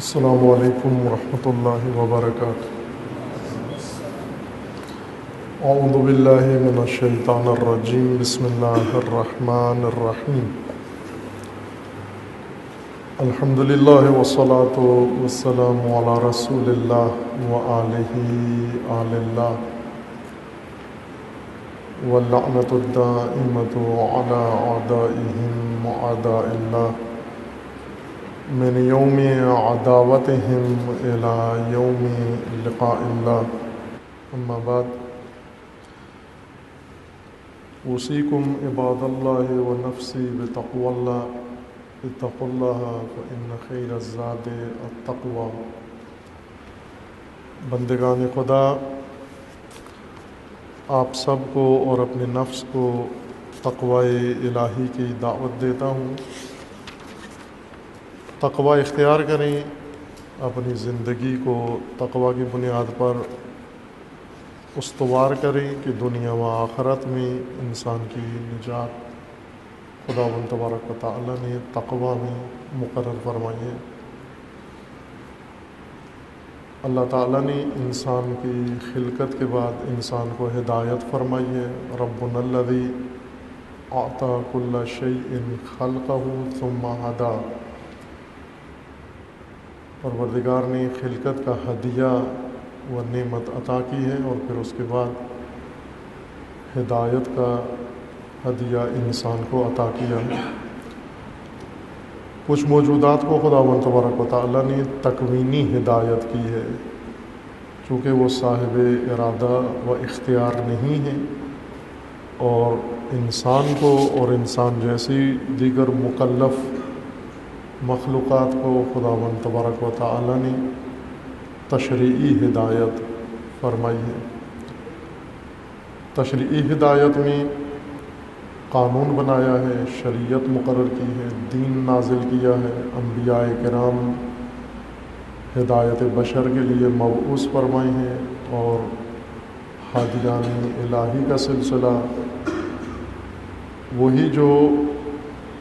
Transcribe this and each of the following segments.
السلام علیکم ورحمۃ اللہ وبرکاتہ۔ اعوذ باللہ من الشیطان الرجیم، بسم اللہ الرحمن الرحیم۔ الحمد للہ والصلاۃ والسلام علی رسول اللہ وآلہ آل اللہ، واللعنۃ الدائمۃ علی اعدائہم واعداء اللہ، من یوم عداوتہم الی یوم لقاء اللہ۔ اما بعد، اوصیکم عباد اللہ ونفسی بتقوی اللہ، اتقوا اللہ فإن خیر الزاد التقوی۔ بندگان خدا، آپ سب کو اور اپنے نفس کو تقوی الہی کی دعوت دیتا ہوں۔ تقوی اختیار کریں، اپنی زندگی کو تقوی کی بنیاد پر استوار کریں کہ دنیا و آخرت میں انسان کی نجات خداوند تبارک و تعالی نے تقوی میں مقرر فرمائی ہے۔ اللہ تعالیٰ نے انسان کی خلقت کے بعد انسان کو ہدایت فرمائی ہے۔ ربنا الذی اعطی کل شیء خلقہ ثم ہدی۔ پروردگار نے خلقت کا ہدیہ و نعمت عطا کی ہے اور پھر اس کے بعد ہدایت کا ہدیہ انسان کو عطا کیا ہے۔ کچھ موجودات کو خداوند تبارک و تعالیٰ نے تکوینی ہدایت کی ہے، چونکہ وہ صاحب ارادہ و اختیار نہیں ہے، اور انسان کو اور انسان جیسی دیگر مکلف مخلوقات کو خداوند تبارک و تعالیٰ نے تشریعی ہدایت فرمائی ہے۔ تشریعی ہدایت میں قانون بنایا ہے، شریعت مقرر کی ہے، دین نازل کیا ہے، انبیاء کرام ہدایت بشر کے لیے مبعوث فرمائے ہیں، اور ہادیان الہی کا سلسلہ وہی جو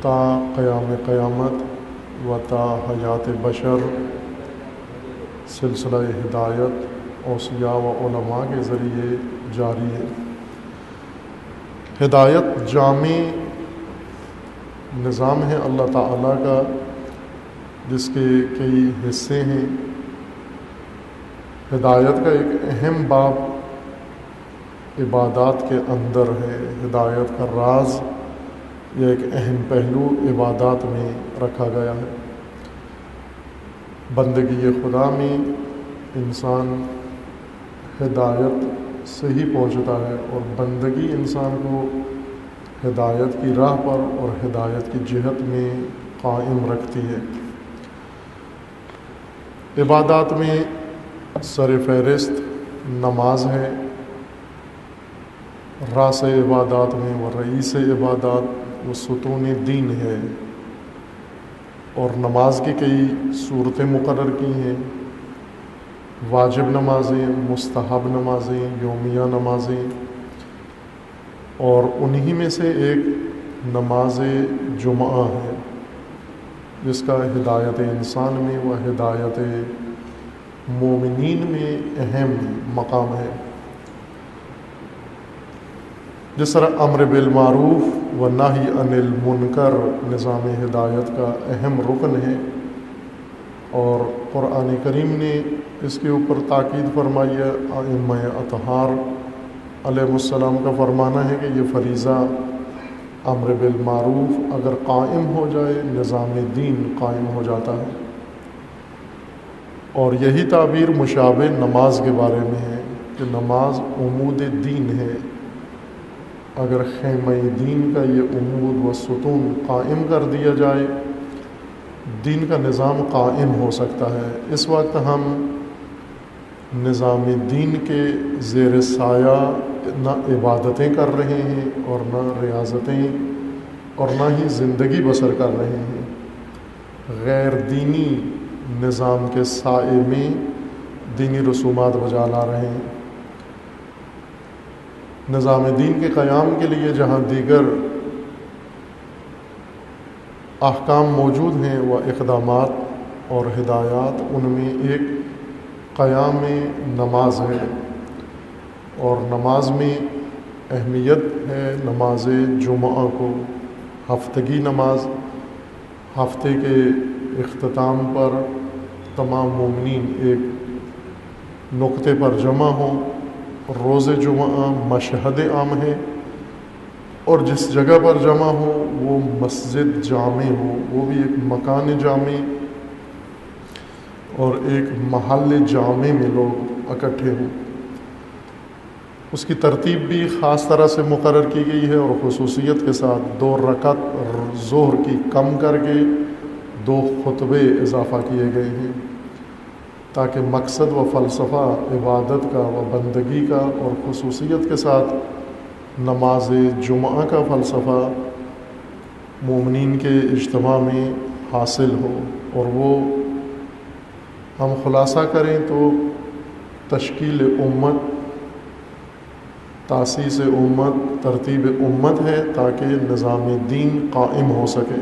تا قیام قیامت و تا حیات بشر سلسلہ ہدایت اوصیاء و علماء کے ذریعے جاری ہے۔ ہدایت جامع نظام ہے اللہ تعالیٰ کا، جس کے کئی حصے ہیں۔ ہدایت کا ایک اہم باب عبادات کے اندر ہے۔ ہدایت کا راز یہ ایک اہم پہلو عبادات میں رکھا گیا ہے۔ بندگی خدا میں انسان ہدایت سے ہی پہنچتا ہے، اور بندگی انسان کو ہدایت کی راہ پر اور ہدایت کی جہت میں قائم رکھتی ہے۔ عبادات میں سر فہرست نماز ہے، راس عبادات میں وہ رئیس عبادات وہ ستون دین ہے، اور نماز کی کئی صورتیں مقرر کی ہیں، واجب نمازیں، مستحب نمازیں، یومیہ نمازیں، اور انہی میں سے ایک نماز جمعہ ہے، جس کا ہدایت انسان میں و ہدایت مومنین میں اہم مقام ہے۔ جس طرح امر بالمعروف و نہی عن المنکر نظام ہدایت کا اہم رکن ہے، اور قرآن کریم نے اس کے اوپر تاکید فرمائی ہے۔ ائمہ اطہار علیہ السلام کا فرمانا ہے کہ یہ فریضہ امر بالمعروف اگر قائم ہو جائے، نظام دین قائم ہو جاتا ہے، اور یہی تعبیر مشابہ نماز کے بارے میں ہے کہ نماز عمود دین ہے۔ اگر خیمہ دین کا یہ عمود و ستون قائم کر دیا جائے، دین کا نظام قائم ہو سکتا ہے۔ اس وقت ہم نظام دین کے زیر سایہ نہ عبادتیں کر رہے ہیں، اور نہ ریاضتیں، اور نہ ہی زندگی بسر کر رہے ہیں۔ غیر دینی نظام کے سائے میں دینی رسومات بجا لا رہے ہیں۔ نظام دین کے قیام کے لیے جہاں دیگر احکام موجود ہیں، وہ اقدامات اور ہدایات، ان میں ایک قیام نماز ہے، اور نماز میں اہمیت ہے نماز جمعہ کو، ہفتگی نماز۔ ہفتے کے اختتام پر تمام مومنین ایک نقطے پر جمع ہوں۔ روز جمعہ مشہد عام ہے، اور جس جگہ پر جمع ہو وہ مسجد جامع ہو، وہ بھی ایک مکان جامع اور ایک محل جامع میں لوگ اکٹھے ہوں۔ اس کی ترتیب بھی خاص طرح سے مقرر کی گئی ہے، اور خصوصیت کے ساتھ 2 رکعت ظہر کی کم کر کے 2 خطبے اضافہ کیے گئے ہیں، تاکہ مقصد و فلسفہ عبادت کا و بندگی کا اور خصوصیت کے ساتھ نماز جمعہ کا فلسفہ مومنین کے اجتماع میں حاصل ہو۔ اور وہ ہم خلاصہ کریں تو تشکیل امت، تاسیس امت، ترتیب امت ہے، تاکہ نظام دین قائم ہو سکے۔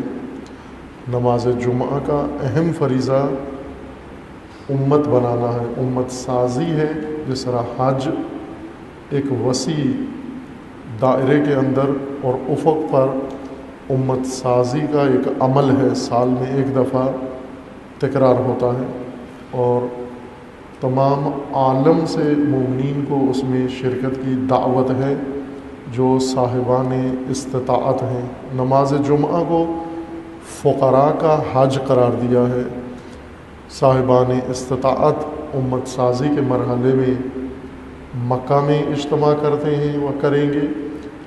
نماز جمعہ کا اہم فریضہ امت بنانا ہے، امت سازی ہے۔ جس طرح حج ایک وسیع دائرے کے اندر اور افق پر امت سازی کا ایک عمل ہے، سال میں ایک دفعہ تکرار ہوتا ہے، اور تمام عالم سے مومنین کو اس میں شرکت کی دعوت ہے جو صاحبان استطاعت ہیں۔ نماز جمعہ کو فقراء کا حج قرار دیا ہے۔ صاحبان استطاعت امت سازی کے مرحلے میں مکہ میں اجتماع کرتے ہیں و کریں گے،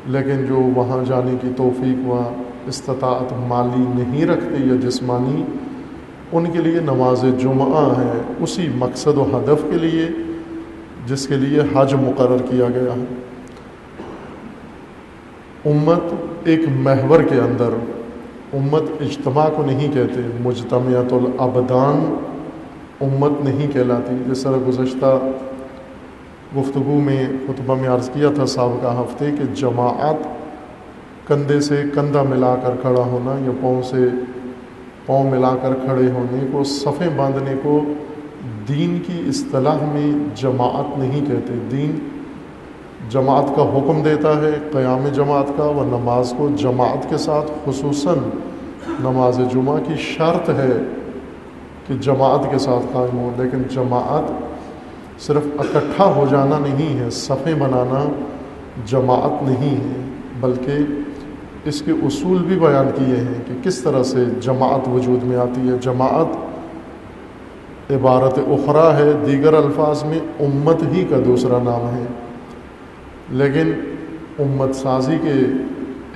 لیکن جو وہاں جانے کی توفیق و استطاعت مالی نہیں رکھتے یا جسمانی، ان کے لیے نماز جمعہ ہے، اسی مقصد و ہدف کے لیے جس کے لیے حج مقرر کیا گیا ہے۔ امت ایک محور کے اندر، امت اجتماع کو نہیں کہتے، مجتمعۃ الابدان امت نہیں کہلاتی۔ جس طرح گزشتہ گفتگو میں خطبہ میں عرض کیا تھا سابقہ ہفتے کہ جماعت کندھے سے کندھا ملا کر کھڑا ہونا، یا پاؤں سے پاؤں ملا کر کھڑے ہونے کو، صفیں باندھنے کو دین کی اصطلاح میں جماعت نہیں کہتے۔ دین جماعت کا حکم دیتا ہے، قیام جماعت کا، و نماز کو جماعت کے ساتھ، خصوصاً نماز جمعہ کی شرط ہے کہ جماعت کے ساتھ قائم ہو۔ لیکن جماعت صرف اکٹھا ہو جانا نہیں ہے، صفیں بنانا جماعت نہیں ہے، بلکہ اس کے اصول بھی بیان کیے ہیں کہ کس طرح سے جماعت وجود میں آتی ہے۔ جماعت عبارت اخرى ہے، دیگر الفاظ میں امت ہی کا دوسرا نام ہے، لیکن امت سازی کے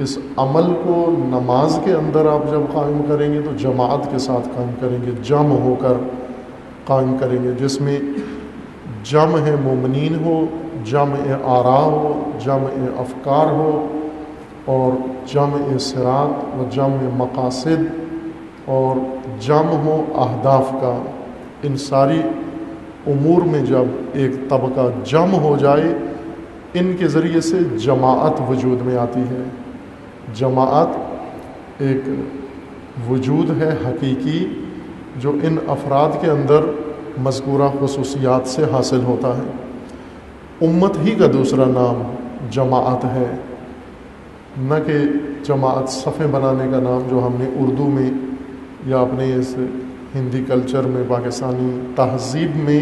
اس عمل کو نماز کے اندر آپ جب قائم کریں گے تو جماعت کے ساتھ قائم کریں گے، جمع ہو کر قائم کریں گے، جس میں جمع مومنین ہو، جمع آراء ہو، جمع افکار ہو، اور جمع صراط و جمع مقاصد، اور جمع ہو اہداف کا۔ ان ساری امور میں جب ایک طبقہ جمع ہو جائے، ان کے ذریعے سے جماعت وجود میں آتی ہے۔ جماعت ایک وجود ہے حقیقی جو ان افراد کے اندر مذکورہ خصوصیات سے حاصل ہوتا ہے۔ امت ہی کا دوسرا نام جماعت ہے، نہ کہ جماعت صفیں بنانے کا نام جو ہم نے اردو میں یا اپنے اس ہندی کلچر میں، پاکستانی تہذیب میں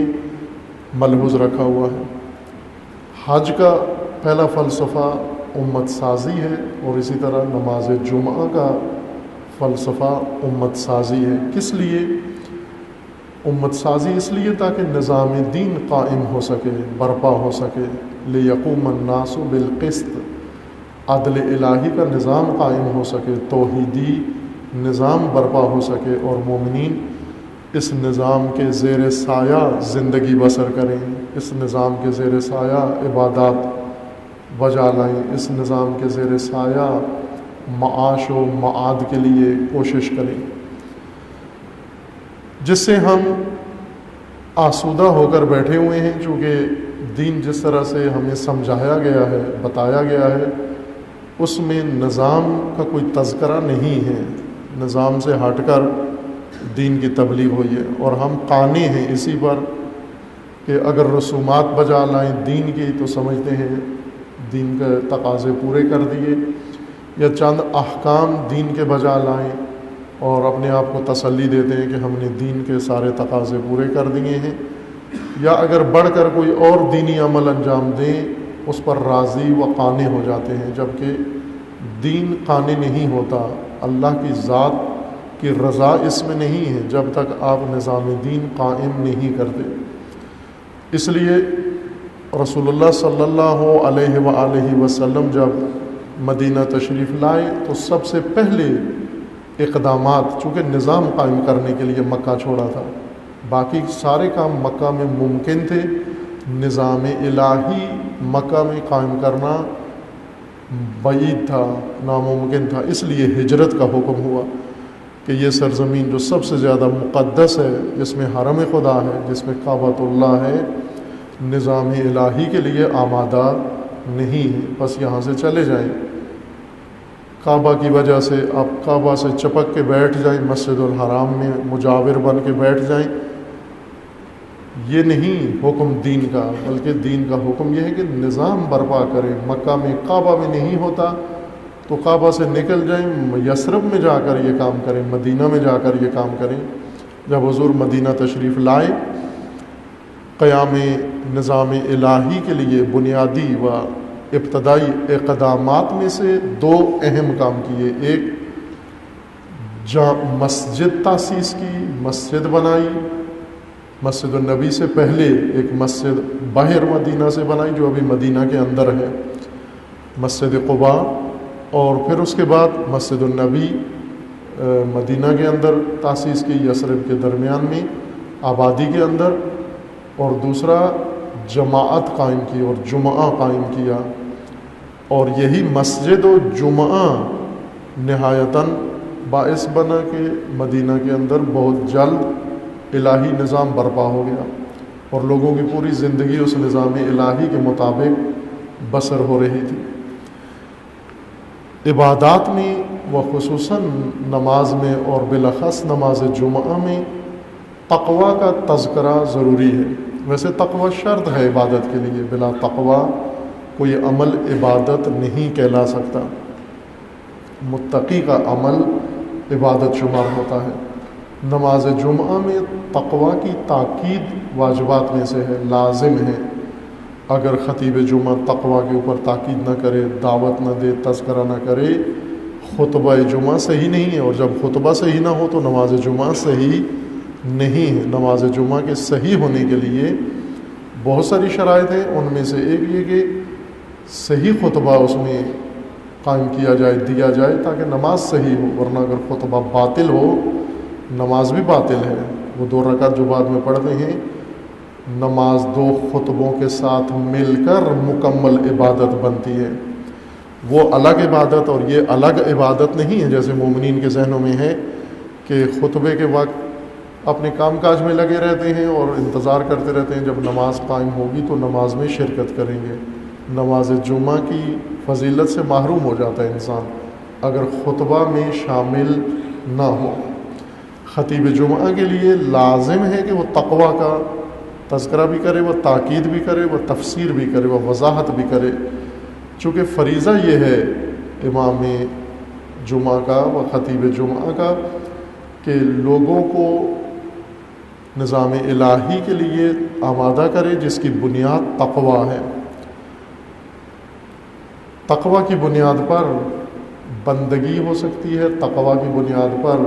ملحوظ رکھا ہوا ہے۔ حج کا پہلا فلسفہ امت سازی ہے، اور اسی طرح نماز جمعہ کا فلسفہ امت سازی ہے۔ کس لیے امت سازی؟ اس لیے تاکہ نظام دین قائم ہو سکے، برپا ہو سکے۔ لیقوم الناس بالقسط، عدل الہی کا نظام قائم ہو سکے، توحیدی نظام برپا ہو سکے، اور مومنین اس نظام کے زیر سایہ زندگی بسر کریں، اس نظام کے زیر سایہ عبادات بجا لائیں، اس نظام کے زیر سایہ معاش و معاد کے لیے کوشش کریں، جس سے ہم آسودہ ہو کر بیٹھے ہوئے ہیں۔ چونکہ دین جس طرح سے ہمیں سمجھایا گیا ہے، بتایا گیا ہے، اس میں نظام کا کوئی تذکرہ نہیں ہے۔ نظام سے ہٹ کر دین کی تبلیغ ہوئی ہے، اور ہم قانع ہیں اسی پر کہ اگر رسومات بجا لائیں دین کی تو سمجھتے ہیں دین کے تقاضے پورے کر دیے، یا چند احکام دین کے بجا لائیں اور اپنے آپ کو تسلی دیتے ہیں کہ ہم نے دین کے سارے تقاضے پورے کر دیے ہیں، یا اگر بڑھ کر کوئی اور دینی عمل انجام دیں اس پر راضی و قانع ہو جاتے ہیں، جبکہ دین قانع نہیں ہوتا، اللہ کی ذات کی رضا اس میں نہیں ہے جب تک آپ نظام دین قائم نہیں کرتے۔ اس لیے رسول اللہ صلی اللہ علیہ وآلہ وسلم جب مدینہ تشریف لائے تو سب سے پہلے اقدامات، چونکہ نظام قائم کرنے کے لیے مکہ چھوڑا تھا، باقی سارے کام مکہ میں ممکن تھے، نظام الہی مکہ میں قائم کرنا بعید تھا، ناممکن تھا، اس لیے ہجرت کا حکم ہوا کہ یہ سرزمین جو سب سے زیادہ مقدس ہے، جس میں حرم خدا ہے، جس میں کعبۃ اللہ ہے، نظام الہی کے لیے آمادہ نہیں ہے، بس یہاں سے چلے جائیں۔ کعبہ کی وجہ سے آپ کعبہ سے چپک کے بیٹھ جائیں، مسجد الحرام میں مجاور بن کے بیٹھ جائیں، یہ نہیں حکم دین کا، بلکہ دین کا حکم یہ ہے کہ نظام برپا کریں۔ مکہ میں کعبہ میں نہیں ہوتا تو کعبہ سے نکل جائیں، یثرب میں جا کر یہ کام کریں، مدینہ میں جا کر یہ کام کریں۔ جب حضور مدینہ تشریف لائے، قیام نظام الہی کے لیے بنیادی و ابتدائی اقدامات میں سے دو اہم کام کیے، ایک مسجد تاسیس کی، مسجد بنائی، مسجد النبی سے پہلے ایک مسجد باہر مدینہ سے بنائی جو ابھی مدینہ کے اندر ہے، مسجد قباء، اور پھر اس کے بعد مسجد النبی مدینہ کے اندر تاسیس کی، یثرب کے درمیان میں آبادی کے اندر، اور دوسرا جماعت قائم کی اور جمعہ قائم کیا، اور یہی مسجد و جمعہ نہایتاً باعث بنا کہ مدینہ کے اندر بہت جلد الہی نظام برپا ہو گیا اور لوگوں کی پوری زندگی اس نظام الہی کے مطابق بسر ہو رہی تھی۔ عبادات میں و خصوصاً نماز میں اور بالاخص نماز جمعہ میں تقوی کا تذکرہ ضروری ہے۔ ویسے تقوی شرط ہے عبادت کے لیے، بلا تقوی کوئی عمل عبادت نہیں کہلا سکتا، متقی کا عمل عبادت شمار ہوتا ہے۔ نماز جمعہ میں تقوی کی تاکید واجبات میں سے ہے، لازم ہے۔ اگر خطیب جمعہ تقوی کے اوپر تاکید نہ کرے، دعوت نہ دے، تذکرہ نہ کرے، خطبہ جمعہ صحیح نہیں ہے، اور جب خطبہ صحیح نہ ہو تو نماز جمعہ صحیح نہیں ہے۔ نماز جمعہ کے صحیح ہونے کے لیے بہت ساری شرائط ہیں، ان میں سے ایک یہ کہ صحیح خطبہ اس میں قائم کیا جائے، دیا جائے، تاکہ نماز صحیح ہو، ورنہ اگر خطبہ باطل ہو نماز بھی باطل ہے۔ وہ 2 رکعت جو بعد میں پڑھتے ہیں، نماز 2 خطبوں کے ساتھ مل کر مکمل عبادت بنتی ہے، وہ الگ عبادت اور یہ الگ عبادت نہیں ہے جیسے مومنین کے ذہنوں میں ہے کہ خطبے کے وقت اپنے کام کاج میں لگے رہتے ہیں اور انتظار کرتے رہتے ہیں جب نماز قائم ہوگی تو نماز میں شرکت کریں گے۔ نماز جمعہ کی فضیلت سے محروم ہو جاتا ہے انسان اگر خطبہ میں شامل نہ ہو۔ خطیب جمعہ کے لیے لازم ہے کہ وہ تقوی کا تذکرہ بھی کرے، وہ تاکید بھی کرے، وہ تفسیر بھی کرے، وہ وضاحت بھی کرے، چونکہ فریضہ یہ ہے امام جمعہ کا و خطیب جمعہ کا کہ لوگوں کو نظام الہی کے لیے آمادہ کرے جس کی بنیاد تقوی ہے۔ تقوی کی بنیاد پر بندگی ہو سکتی ہے، تقوی کی بنیاد پر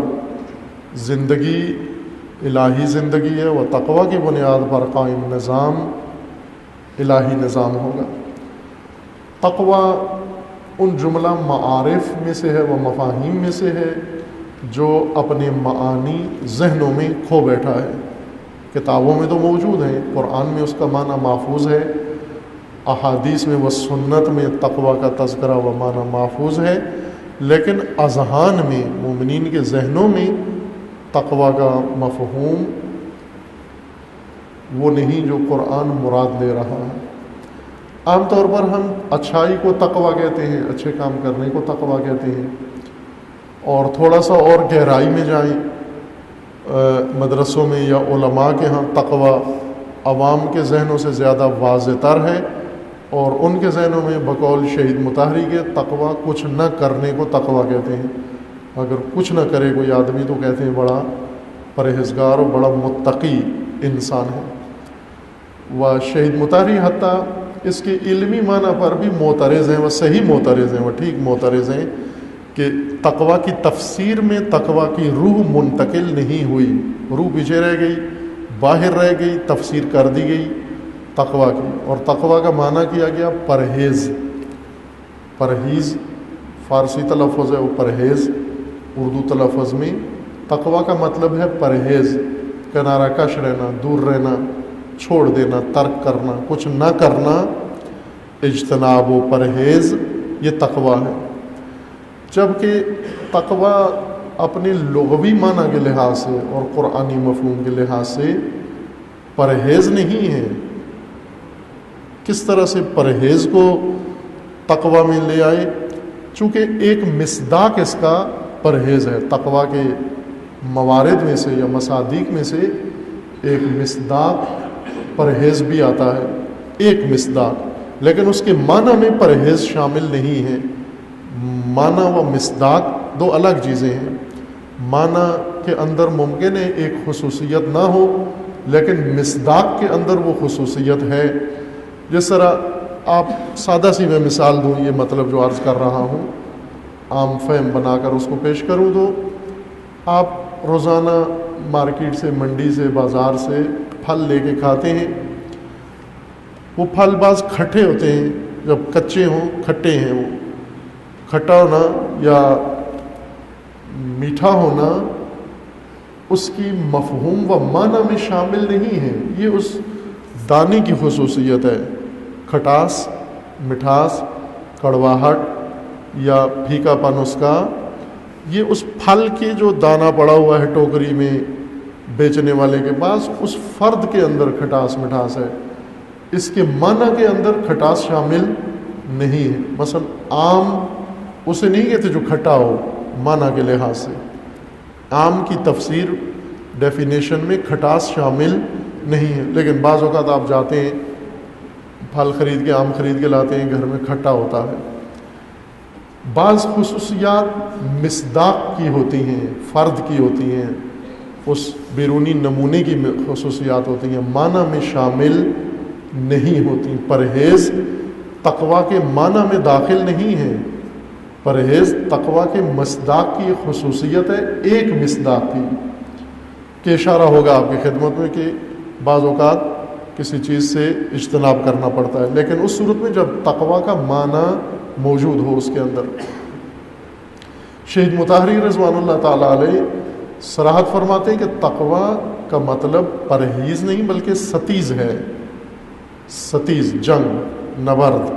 زندگی الہی زندگی ہے، وہ تقوی کی بنیاد پر قائم نظام الہی نظام ہوگا۔ تقوی ان جملہ معارف میں سے ہے، وہ مفاہیم میں سے ہے جو اپنے معانی ذہنوں میں کھو بیٹھا ہے۔ کتابوں میں تو موجود ہیں، قرآن میں اس کا معنی محفوظ ہے، احادیث میں و سنت میں تقوی کا تذکرہ و معنی محفوظ ہے، لیکن اذہان میں مومنین کے ذہنوں میں تقوی کا مفہوم وہ نہیں جو قرآن مراد لے رہا ہے۔ عام طور پر ہم اچھائی کو تقوی کہتے ہیں، اچھے کام کرنے کو تقوی کہتے ہیں، اور تھوڑا سا اور گہرائی میں جائیں مدرسوں میں یا علماء کے ہاں تقوی عوام کے ذہنوں سے زیادہ واضح تر ہے، اور ان کے ذہنوں میں بقول شہید مطہری کے تقوی کچھ نہ کرنے کو تقوی کہتے ہیں۔ اگر کچھ نہ کرے کوئی آدمی تو کہتے ہیں بڑا پرہیزگار اور بڑا متقی انسان ہے۔ و شہید مطہری حتیٰ اس کے علمی معنی پر بھی معترض ہیں، وہ صحیح معترض ہیں، وہ ٹھیک معترض ہیں کہ تقوی کی تفسیر میں تقوی کی روح منتقل نہیں ہوئی، روح پیچھے رہ گئی، باہر رہ گئی، تفسیر کر دی گئی تقوی کی، اور تقوی کا معنی کیا گیا پرہیز۔ پرہیز فارسی تلفظ ہے وہ پرہیز، اردو تلفظ میں تقوی کا مطلب ہے پرہیز، کنارہ کش رہنا، دور رہنا، چھوڑ دینا، ترک کرنا، کچھ نہ کرنا، اجتناب و پرہیز، یہ تقوی ہے۔ جبکہ تقوی اپنے لغوی معنی کے لحاظ سے اور قرآنی مفہوم کے لحاظ سے پرہیز نہیں ہے۔ کس طرح سے پرہیز کو تقوی میں لے آئے؟ چونکہ ایک مصداق اس کا پرہیز ہے، تقوی کے موارد میں سے یا مصادیق میں سے ایک مصداق پرہیز بھی آتا ہے، ایک مصداق، لیکن اس کے معنی میں پرہیز شامل نہیں ہے۔ معنی و مصداق دو الگ چیزیں ہیں۔ معنی کے اندر ممکن ہے ایک خصوصیت نہ ہو، لیکن مصداق کے اندر وہ خصوصیت ہے۔ جس طرح آپ سادہ سی میں مثال دوں، یہ مطلب جو عرض کر رہا ہوں عام فہم بنا کر اس کو پیش کروں، تو آپ روزانہ مارکیٹ سے، منڈی سے، بازار سے پھل لے کے کھاتے ہیں، وہ پھل بعض کھٹے ہوتے ہیں، جب کچے ہوں کھٹے ہیں، وہ کھٹا ہونا یا میٹھا ہونا اس کی مفہوم و معنی میں شامل نہیں ہے، یہ اس دانے کی خصوصیت ہے۔ کھٹاس، مٹھاس، کڑواہٹ یا پھیکا پن اس کا، یہ اس پھل کے جو دانہ پڑا ہوا ہے ٹوکری میں بیچنے والے کے پاس، اس فرد کے اندر کھٹاس مٹھاس ہے، اس کے معنی کے اندر کھٹاس شامل نہیں ہے۔ مثلا آم اسے نہیں کہتے جو کھٹا ہو معنی کے لحاظ سے، آم کی تفسیر ڈیفینیشن میں کھٹاس شامل نہیں ہے، لیکن بعض اوقات آپ جاتے ہیں پھل خرید کے، آم خرید کے لاتے ہیں، گھر میں کھٹا ہوتا ہے۔ بعض خصوصیات مصداق کی ہوتی ہیں، فرد کی ہوتی ہیں، اس بیرونی نمونے کی خصوصیات ہوتی ہیں، معنی میں شامل نہیں ہوتی۔ پرہیز تقوی کے معنی میں داخل نہیں ہے، پرہیز تقوی کے مصداق کی خصوصیت ہے، ایک مصداق کی، کہ اشارہ ہوگا آپ کی خدمت میں کہ بعض اوقات کسی چیز سے اجتناب کرنا پڑتا ہے، لیکن اس صورت میں جب تقوی کا معنی موجود ہو اس کے اندر۔ شہید مطہری رضوان اللہ تعالیٰ علیہ صراحت فرماتے ہیں کہ تقوی کا مطلب پرہیز نہیں بلکہ ستیز ہے، ستیز، جنگ، نبرد۔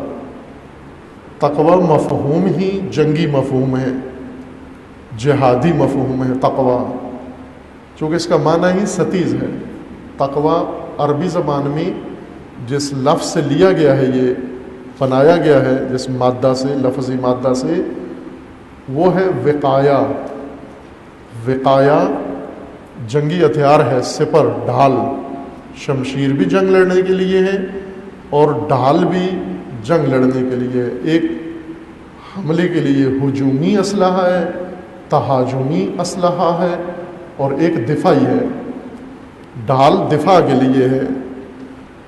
تقوی مفہوم ہی جنگی مفہوم ہے، جہادی مفہوم ہے تقوی، چونکہ اس کا معنی ہی ستیز ہے۔ تقوی عربی زبان میں جس لفظ سے لیا گیا ہے، یہ بنایا گیا ہے جس مادہ سے، لفظی مادہ سے، وہ ہے وقایا۔ وقایا جنگی ہتھیار ہے، سپر، ڈھال۔ شمشیر بھی جنگ لڑنے کے لیے ہے اور ڈھال بھی جنگ لڑنے کے لیے ہے۔ ایک حملے کے لیے ہجومی اسلحہ ہے، تہاجمی اسلحہ ہے، اور ایک دفاعی ہے۔ ڈھال دفاع کے لیے ہے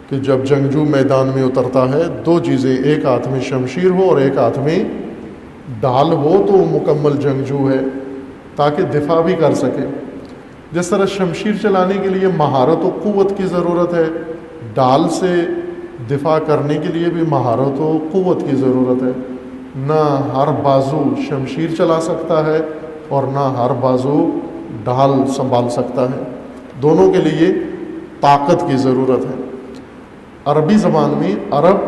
کہ جب جنگجو میدان میں اترتا ہے، دو چیزیں، ایک ہاتھ میں شمشیر ہو اور ایک ہاتھ میں ڈھال ہو تو وہ مکمل جنگجو ہے، تاکہ دفاع بھی کر سکے۔ جس طرح شمشیر چلانے کے لیے مہارت و قوت کی ضرورت ہے، ڈھال سے دفاع کرنے کے لیے بھی مہارت و قوت کی ضرورت ہے۔ نہ ہر بازو شمشیر چلا سکتا ہے اور نہ ہر بازو ڈھال سنبھال سکتا ہے، دونوں کے لیے طاقت کی ضرورت ہے۔ عربی زبان میں عرب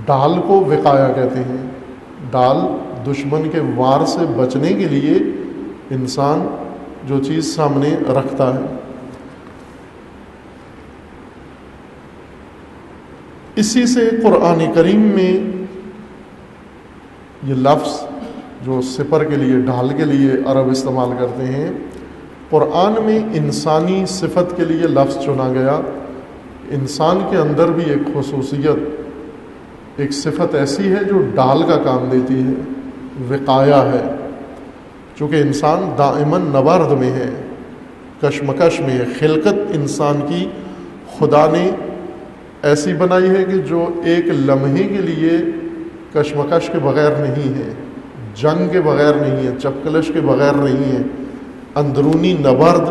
ڈھال کو وقایا کہتے ہیں۔ ڈھال دشمن کے وار سے بچنے کے لیے انسان جو چیز سامنے رکھتا ہے۔ اسی سے قرآن کریم میں یہ لفظ جو سپر کے لیے، ڈھال کے لیے عرب استعمال کرتے ہیں، قرآن میں انسانی صفت کے لیے لفظ چنا گیا. انسان کے اندر بھی ایک خصوصیت، ایک صفت ایسی ہے جو ڈال کا کام دیتی ہے، وقایا ہے. چونکہ انسان دائماً نبرد میں ہے، کشمکش میں ہے. خلقت انسان کی خدا نے ایسی بنائی ہے کہ جو ایک لمحے کے لیے کشمکش کے بغیر نہیں ہے، جنگ کے بغیر نہیں ہے، چپکلش کے بغیر نہیں ہے. اندرونی نبرد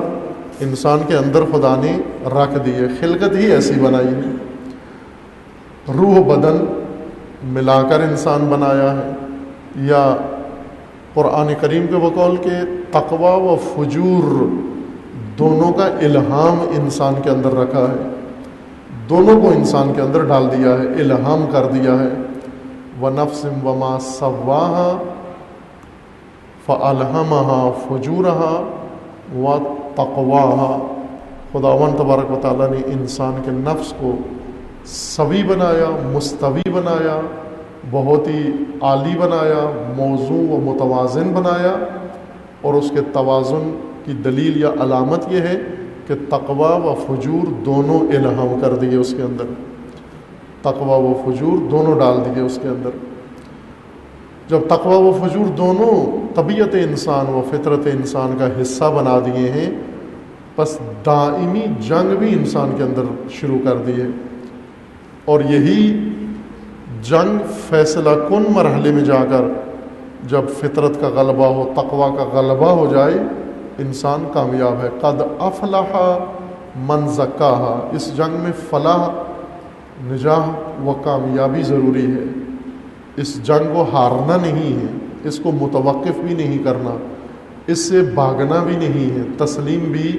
انسان کے اندر خدا نے رکھ دی ہے، خلقت ہی ایسی بنائی ہے. روح بدن ملا کر انسان بنایا ہے. یا قرآن کریم کے بقول کے تقوی و فجور دونوں کا الہام انسان کے اندر رکھا ہے، دونوں کو انسان کے اندر ڈال دیا ہے، الہام کر دیا ہے. وَنَفْسٍ وَمَا سَوَّاهَا فَأَلْهَمَهَا فُجُورَهَا وَتَقْوَاهَا. خداوند تبارک و تعالیٰ نے انسان کے نفس کو سوی بنایا، مستوی بنایا، بہت ہی عالی بنایا، موزوں و متوازن بنایا. اور اس کے توازن کی دلیل یا علامت یہ ہے کہ تقوی و فجور دونوں الہام کر دیے اس کے اندر، تقوی و فجور دونوں ڈال دیے اس کے اندر. جب تقوی و فجور دونوں طبیعت انسان و فطرت انسان کا حصہ بنا دیے ہیں، بس دائمی جنگ بھی انسان کے اندر شروع کر دی ہے. اور یہی جنگ فیصلہ کن مرحلے میں جا کر جب فطرت کا غلبہ ہو، تقوی کا غلبہ ہو جائے، انسان کامیاب ہے. قد افلح من زکاہا. اس جنگ میں فلاح، نجاح و کامیابی ضروری ہے. اس جنگ کو ہارنا نہیں ہے، اس کو متوقف بھی نہیں کرنا، اس سے بھاگنا بھی نہیں ہے، تسلیم بھی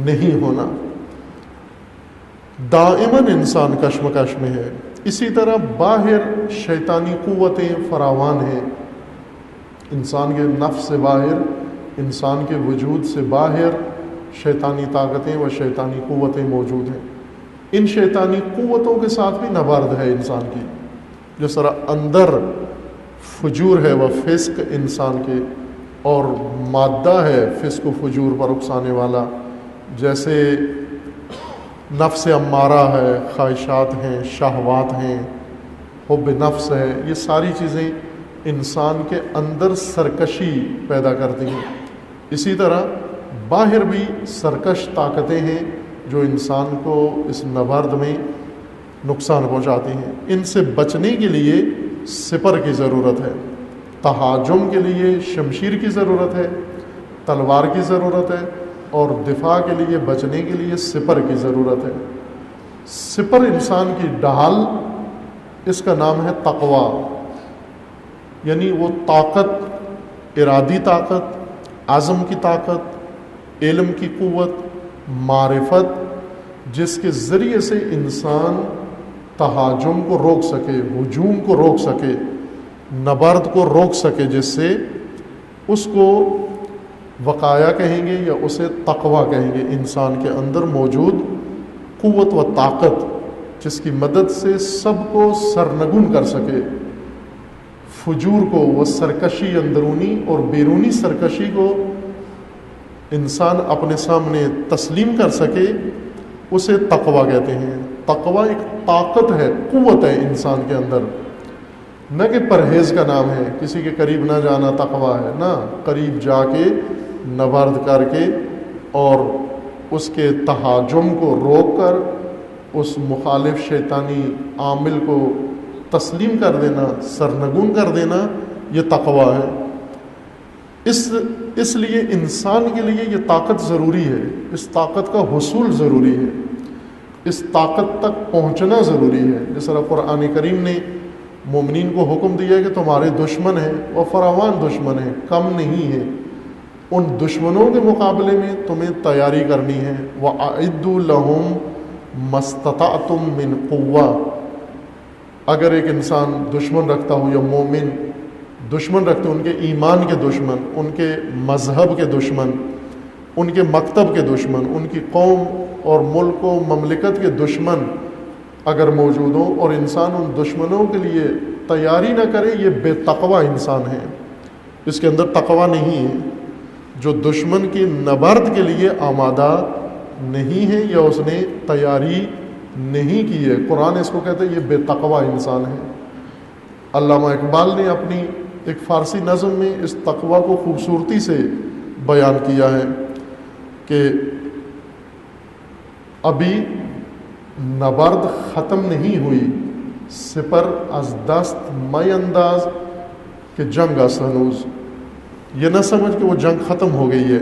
نہیں ہونا. دائماً انسان کشمکش میں ہے. اسی طرح باہر شیطانی قوتیں فراوان ہیں، انسان کے نفس سے باہر، انسان کے وجود سے باہر شیطانی طاقتیں و شیطانی قوتیں موجود ہیں. ان شیطانی قوتوں کے ساتھ بھی نبرد ہے انسان کی. جس طرح اندر فجور ہے و فسق انسان کے، اور مادہ ہے فسق و فجور پر اکسانے والا، جیسے نفس امارہ ہے، خواہشات ہیں، شہوات ہیں، حب نفس ہے. یہ ساری چیزیں انسان کے اندر سرکشی پیدا کرتی ہیں. اسی طرح باہر بھی سرکش طاقتیں ہیں جو انسان کو اس نبرد میں نقصان پہنچاتی ہیں. ان سے بچنے کے لیے سپر کی ضرورت ہے، تہاجم کے لیے شمشیر کی ضرورت ہے، تلوار کی ضرورت ہے، اور دفاع کے لیے، بچنے کے لیے سپر کی ضرورت ہے. سپر انسان کی ڈھال، اس کا نام ہے تقوی. یعنی وہ طاقت، ارادی طاقت، عزم کی طاقت، علم کی قوت، معرفت، جس کے ذریعے سے انسان تہاجم کو روک سکے، ہجوم کو روک سکے، نبرد کو روک سکے، جس سے اس کو وقایا کہیں گے یا اسے تقوی کہیں گے. انسان کے اندر موجود قوت و طاقت جس کی مدد سے سب کو سرنگون کر سکے، فجور کو، وہ سرکشی، اندرونی اور بیرونی سرکشی کو انسان اپنے سامنے تسلیم کر سکے، اسے تقوی کہتے ہیں. تقوی ایک طاقت ہے، قوت ہے انسان کے اندر، نہ کہ پرہیز کا نام ہے. کسی کے قریب نہ جانا تقوی ہے، نہ، قریب جا کے نبرد کر کے اور اس کے تہاجم کو روک کر اس مخالف شیطانی عامل کو تسلیم کر دینا، سرنگون کر دینا، یہ تقوی ہے. اس لیے انسان کے لیے یہ طاقت ضروری ہے، اس طاقت کا حصول ضروری ہے، اس طاقت تک پہنچنا ضروری ہے. جس طرح قرآن کریم نے مومنین کو حکم دیا ہے کہ تمہارے دشمن ہیں، وہ فراوان دشمن ہیں، کم نہیں ہیں. ان دشمنوں کے مقابلے میں تمہیں تیاری کرنی ہے. وَأَعِدُّوا لَهُمْ مَا اسْتَطَعْتُم مِّن قُوَّةٍ. اگر ایک انسان دشمن رکھتا ہو، یا مومن دشمن رکھتے، ان کے ایمان کے دشمن، ان کے مذہب کے دشمن، ان کے مکتب کے دشمن، ان کی قوم اور ملک و مملکت کے دشمن اگر موجود ہوں، اور انسان ان دشمنوں کے لیے تیاری نہ کرے، یہ بے تقوی انسان ہے، اس کے اندر تقوی نہیں ہے. جو دشمن کی نبرد کے لیے آمادہ نہیں ہے یا اس نے تیاری نہیں کی ہے۔ قرآن اس کو کہتے ہیں یہ بے تقوی انسان ہے۔ علامہ اقبال نے اپنی ایک فارسی نظم میں اس تقوی کو خوبصورتی سے بیان کیا ہے کہ ابھی نبرد ختم نہیں ہوئی، سپر از دست می انداز کہ جنگ است ہنوز۔ یہ نہ سمجھ کہ وہ جنگ ختم ہو گئی ہے،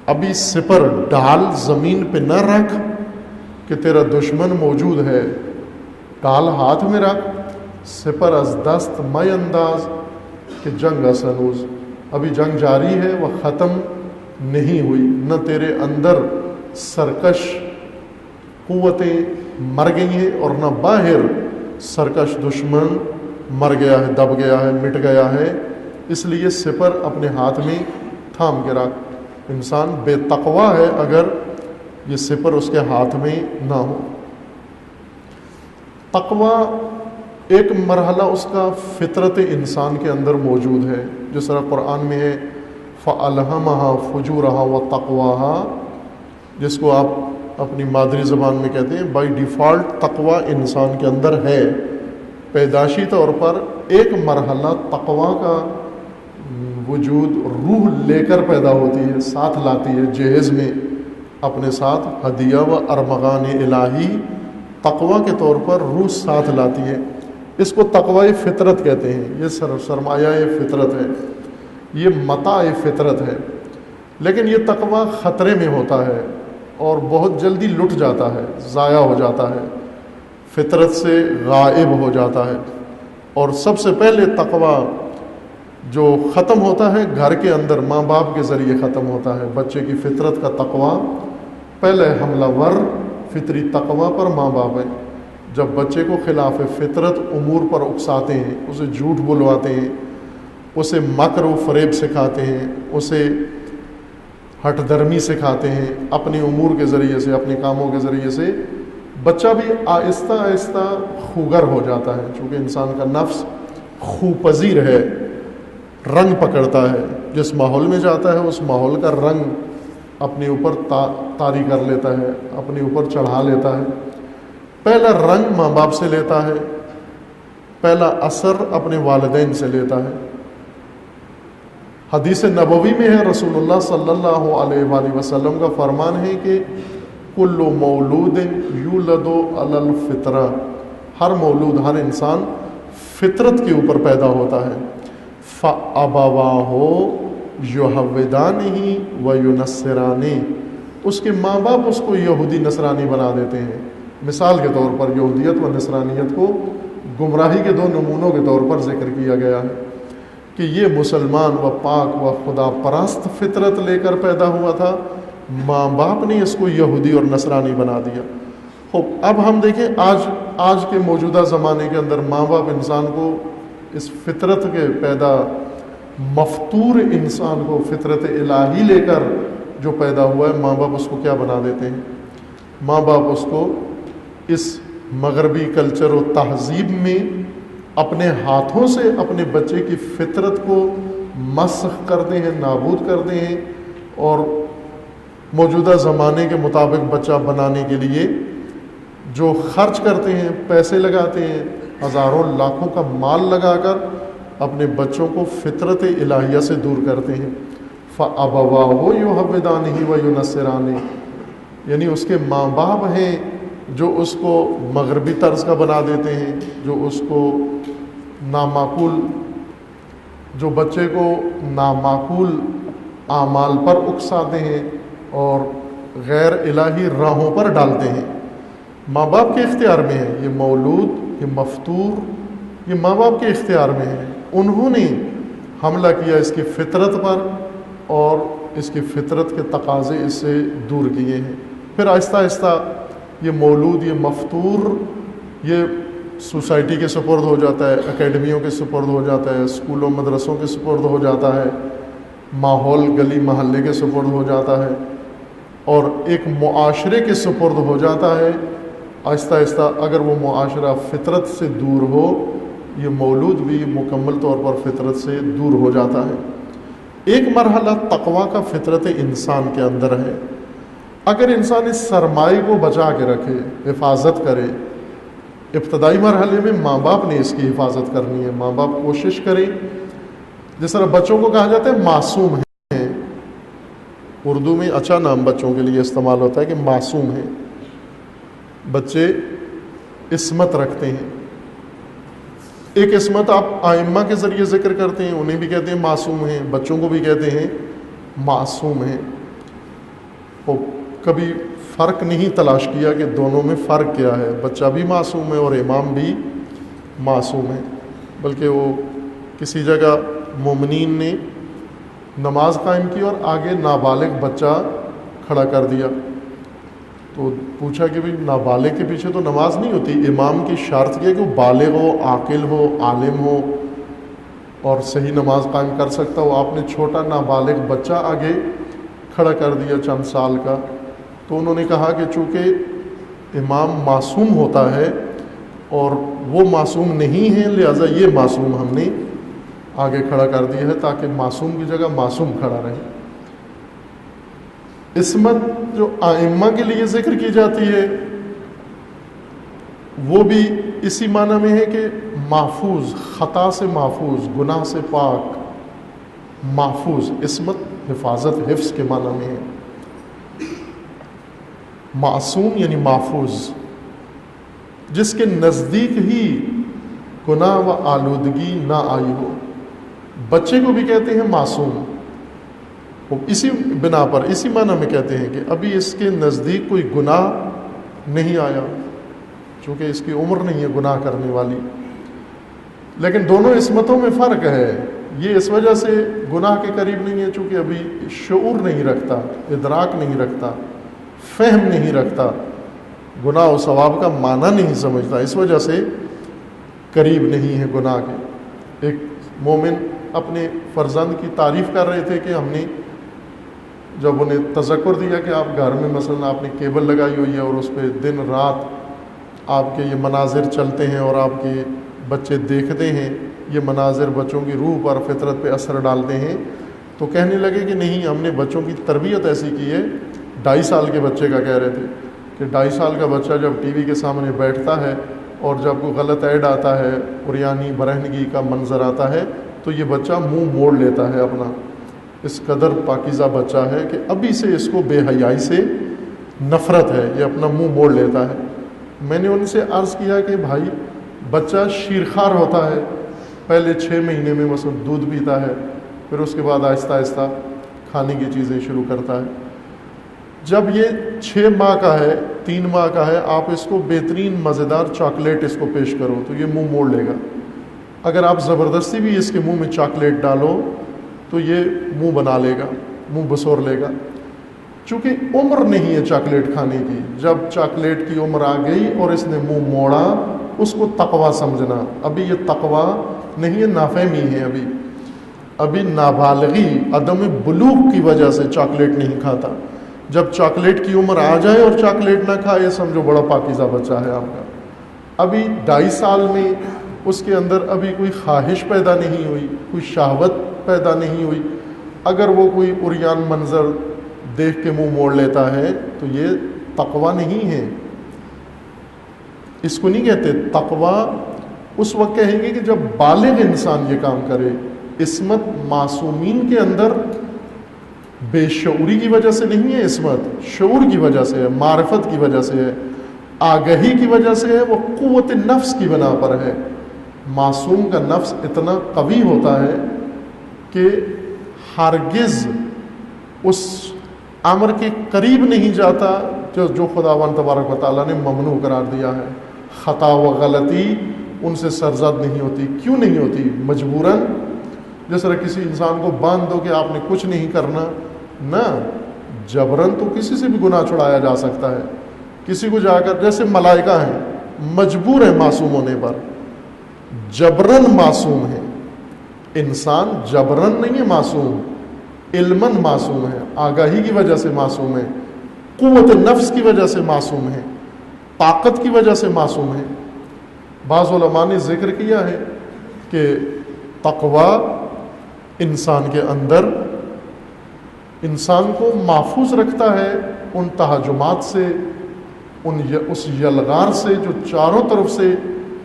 ابھی سپر ڈال زمین پہ نہ رکھ کہ تیرا دشمن موجود ہے، ڈال ہاتھ میں رکھ، سپر از دست می انداز کہ جنگ است ہنوز۔ ابھی جنگ جاری ہے، وہ ختم نہیں ہوئی، نہ تیرے اندر سرکش قوتیں مر گئی ہیں اور نہ باہر سرکش دشمن مر گیا ہے، دب گیا ہے، مٹ گیا ہے، اس لیے سپر اپنے ہاتھ میں تھام کے رکھ۔ انسان بے تقوی ہے اگر یہ سپر اس کے ہاتھ میں نہ ہو۔ تقوی ایک مرحلہ اس کا فطرت انسان کے اندر موجود ہے، جس طرح قرآن میں ہے فَأَلْهَمَهَا فُجُورَهَا وَتَقْوَاهَا، جس کو آپ اپنی مادری زبان میں کہتے ہیں بائی ڈیفالٹ تقوی انسان کے اندر ہے۔ پیدائشی طور پر ایک مرحلہ تقوی کا وجود روح لے کر پیدا ہوتی ہے، ساتھ لاتی ہے جہیز میں اپنے ساتھ ہدیہ و ارمغان الہی تقوی کے طور پر روح ساتھ لاتی ہے۔ اس کو تقوی فطرت کہتے ہیں، یہ سرمایہ فطرت ہے، یہ متاع فطرت ہے۔ لیکن یہ تقوی خطرے میں ہوتا ہے اور بہت جلدی لٹ جاتا ہے، ضائع ہو جاتا ہے، فطرت سے غائب ہو جاتا ہے۔ اور سب سے پہلے تقوی جو ختم ہوتا ہے گھر کے اندر ماں باپ کے ذریعے ختم ہوتا ہے۔ بچے کی فطرت کا تقوی پہلے حملہ ور فطری تقوی پر ماں باپ ہے۔ جب بچے کو خلاف فطرت امور پر اکساتے ہیں، اسے جھوٹ بلواتے ہیں، اسے مکر و فریب سکھاتے ہیں، اسے ہٹ درمی سکھاتے ہیں اپنے امور کے ذریعے سے، اپنے کاموں کے ذریعے سے، بچہ بھی آہستہ آہستہ خوگر ہو جاتا ہے۔ چونکہ انسان کا نفس خو پذیر ہے، رنگ پکڑتا ہے، جس ماحول میں جاتا ہے اس ماحول کا رنگ اپنے اوپر طاری کر لیتا ہے، اپنے اوپر چڑھا لیتا ہے۔ پہلا رنگ ماں باپ سے لیتا ہے، پہلا اثر اپنے والدین سے لیتا ہے۔ حدیث نبوی میں ہے، رسول اللہ صلی اللہ علیہ وآلہ وسلم کا فرمان ہے کہ کل مولود یولد علی الفطرہ، ہر مولود، ہر انسان فطرت کے اوپر پیدا ہوتا ہے۔ فَأَبَوَاهُ يُحَوِّدَانِهِ وَيُنَصِّرَانِهِ، اس کے ماں باپ اس کو یہودی نصرانی بنا دیتے ہیں۔ مثال کے طور پر یہودیت و نصرانیت کو گمراہی کے دو نمونوں کے طور پر ذکر کیا گیا ہے کہ یہ مسلمان و پاک و خدا پرست فطرت لے کر پیدا ہوا تھا، ماں باپ نے اس کو یہودی اور نصرانی بنا دیا۔ اب ہم دیکھیں آج کے موجودہ زمانے کے اندر ماں باپ انسان کو اس فطرت کے پیدا مفطور انسان کو فطرت الہی لے کر جو پیدا ہوا ہے، ماں باپ اس کو کیا بنا دیتے ہیں؟ ماں باپ اس کو اس مغربی کلچر و تہذیب میں اپنے ہاتھوں سے اپنے بچے کی فطرت کو مسخ کرتے ہیں، نابود کرتے ہیں، اور موجودہ زمانے کے مطابق بچہ بنانے کے لیے جو خرچ کرتے ہیں، پیسے لگاتے ہیں، ہزاروں لاکھوں کا مال لگا کر اپنے بچوں کو فطرت الہیہ سے دور کرتے ہیں۔ فَأَبَوَاهُ يُحَوِّدَانِهِ وَيُنَصِّرَانِهِ، یعنی اس کے ماں باپ ہیں جو اس کو مغربی طرز کا بنا دیتے ہیں، جو اس کو نامعقول، جو بچے کو نامعقول اعمال پر اکساتے ہیں اور غیر الہی راہوں پر ڈالتے ہیں۔ ماں باپ کے اختیار میں ہے یہ مولود، یہ مفطور، یہ ماں باپ کے اختیار میں ہے۔ انہوں نے حملہ کیا اس کی فطرت پر اور اس کی فطرت کے تقاضے اس سے دور کیے ہیں۔ پھر آہستہ آہستہ یہ مولود، یہ مفطور، یہ سوسائٹی کے سپرد ہو جاتا ہے، اکیڈمیوں کے سپرد ہو جاتا ہے، اسکولوں مدرسوں کے سپرد ہو جاتا ہے، ماحول گلی محلے کے سپرد ہو جاتا ہے، اور ایک معاشرے کے سپرد ہو جاتا ہے۔ آہستہ آہستہ اگر وہ معاشرہ فطرت سے دور ہو، یہ مولود بھی مکمل طور پر فطرت سے دور ہو جاتا ہے۔ ایک مرحلہ تقوی کا فطرت انسان کے اندر ہے. اگر انسان اس سرمائے کو بچا کے رکھے، حفاظت کرے، ابتدائی مرحلے میں ماں باپ نے اس کی حفاظت کرنی ہے. ماں باپ کوشش کریں. جس طرح بچوں کو کہا جاتا ہے معصوم ہیں، اردو میں اچھا نام بچوں کے لیے استعمال ہوتا ہے کہ معصوم ہیں. بچے عصمت رکھتے ہیں. ایک عصمت آپ ائمہ کے ذریعے ذکر کرتے ہیں، انہیں بھی کہتے ہیں معصوم ہیں، بچوں کو بھی کہتے ہیں معصوم ہیں. اور کبھی فرق نہیں تلاش کیا کہ دونوں میں فرق کیا ہے. بچہ بھی معصوم ہے اور امام بھی معصوم ہے. بلکہ وہ کسی جگہ مومنین نے نماز قائم کی اور آگے نابالغ بچہ کھڑا کر دیا. تو پوچھا کہ بھئی نابالغ کے پیچھے تو نماز نہیں ہوتی. امام کی شرط یہ ہے کہ وہ بالغ ہو، عاقل ہو، عالم ہو اور صحیح نماز قائم کر سکتا ہو. آپ نے چھوٹا نابالغ بچہ آگے کھڑا کر دیا چند سال کا. تو انہوں نے کہا کہ چونکہ امام معصوم ہوتا ہے اور وہ معصوم نہیں ہے، لہذا یہ معصوم ہم نے آگے کھڑا کر دیا ہے تاکہ معصوم کی جگہ معصوم کھڑا رہے. عصمت جو ائمہ کے لیے ذکر کی جاتی ہے وہ بھی اسی معنی میں ہے کہ محفوظ، خطا سے محفوظ، گناہ سے پاک، محفوظ. عصمت حفاظت، حفظ کے معنی میں ہے. معصوم یعنی محفوظ، جس کے نزدیک ہی گناہ و آلودگی نہ آئی ہو. بچے کو بھی کہتے ہیں معصوم. اسی بنا پر، اسی معنی میں کہتے ہیں کہ ابھی اس کے نزدیک کوئی گناہ نہیں آیا، چونکہ اس کی عمر نہیں ہے گناہ کرنے والی. لیکن دونوں عصمتوں میں فرق ہے. یہ اس وجہ سے گناہ کے قریب نہیں ہے چونکہ ابھی شعور نہیں رکھتا، ادراک نہیں رکھتا، فہم نہیں رکھتا، گناہ و ثواب کا معنی نہیں سمجھتا، اس وجہ سے قریب نہیں ہے گناہ کے. ایک مومن اپنے فرزند کی تعریف کر رہے تھے کہ ہم نے جب انہیں تذکر دیا کہ آپ گھر میں مثلا آپ نے کیبل لگائی ہوئی ہے اور اس پہ دن رات آپ کے یہ مناظر چلتے ہیں اور آپ کے بچے دیکھتے ہیں، یہ مناظر بچوں کی روح پر، فطرت پہ اثر ڈالتے ہیں، تو کہنے لگے کہ نہیں، ہم نے بچوں کی تربیت ایسی کی ہے. 2.5 سال کے بچے کا کہہ رہے تھے کہ 2.5 سال کا بچہ جب ٹی وی کے سامنے بیٹھتا ہے اور جب کوئی غلط ایڈ آتا ہے، عریانی برہنگی کا منظر آتا ہے، تو یہ بچہ منہ موڑ لیتا ہے اپنا. اس قدر پاکیزہ بچہ ہے کہ ابھی سے اس کو بے حیائی سے نفرت ہے، یہ اپنا منہ موڑ لیتا ہے. میں نے ان سے عرض کیا کہ بھائی بچہ شیرخوار ہوتا ہے، پہلے 6 مہینے میں مثلا دودھ پیتا ہے، پھر اس کے بعد آہستہ آہستہ کھانے کی چیزیں شروع کرتا ہے. جب یہ 6 ماہ کا ہے، 3 ماہ کا ہے، آپ اس کو بہترین مزیدار چاکلیٹ اس کو پیش کرو تو یہ منہ موڑ لے گا. اگر آپ زبردستی بھی اس کے منہ میں چاکلیٹ ڈالو تو یہ منہ بنا لے گا، منہ بسور لے گا. چونکہ عمر نہیں ہے چاکلیٹ کھانے کی. جب چاکلیٹ کی عمر آ گئی اور اس نے منہ موڑا، اس کو تقویٰ سمجھنا. ابھی یہ تقویٰ نہیں ہے، نافہمی ہے. ابھی نابالغی، عدم بلوغ کی وجہ سے چاکلیٹ نہیں کھاتا. جب چاکلیٹ کی عمر آ جائے اور چاکلیٹ نہ کھائے، سمجھو بڑا پاکیزہ بچہ ہے آپ کا. ابھی 2.5 سال میں اس کے اندر ابھی کوئی خواہش پیدا نہیں ہوئی، کوئی شہوت پیدا نہیں ہوئی. اگر وہ کوئی عریان منظر دیکھ کے منہ موڑ لیتا ہے تو یہ تقویٰ نہیں ہے. اس کو نہیں کہتے تقویٰ. اس وقت کہیں گے کہ جب بالغ انسان یہ کام کرے. عصمت معصومین کے اندر بے شعوری کی وجہ سے نہیں ہے، عصمت شعور کی وجہ سے ہے، معرفت کی وجہ سے ہے، آگہی کی وجہ سے ہے، وہ قوت نفس کی بنا پر ہے. معصوم کا نفس اتنا قوی ہوتا ہے کہ ہرگز اس امر کے قریب نہیں جاتا جو خداوند تبارک و تعالیٰ نے ممنوع قرار دیا ہے. خطا و غلطی ان سے سرزد نہیں ہوتی. کیوں نہیں ہوتی؟ مجبوراً. جس طرح کسی انسان کو باندھ دو کہ آپ نے کچھ نہیں کرنا، نہ، جبراً تو کسی سے بھی گناہ چھڑایا جا سکتا ہے. کسی کو جا کر، جیسے ملائکہ ہیں، مجبور ہیں معصوم ہونے پر، جبراً معصوم ہے. انسان جبراً نہیں ہے معصوم، علماً معصوم ہے، آگاہی کی وجہ سے معصوم ہے، قوت نفس کی وجہ سے معصوم ہے، طاقت کی وجہ سے معصوم ہے. بعض علماء نے ذکر کیا ہے کہ تقویٰ انسان کے اندر انسان کو محفوظ رکھتا ہے ان تہاجمات سے، اس یلغار سے جو چاروں طرف سے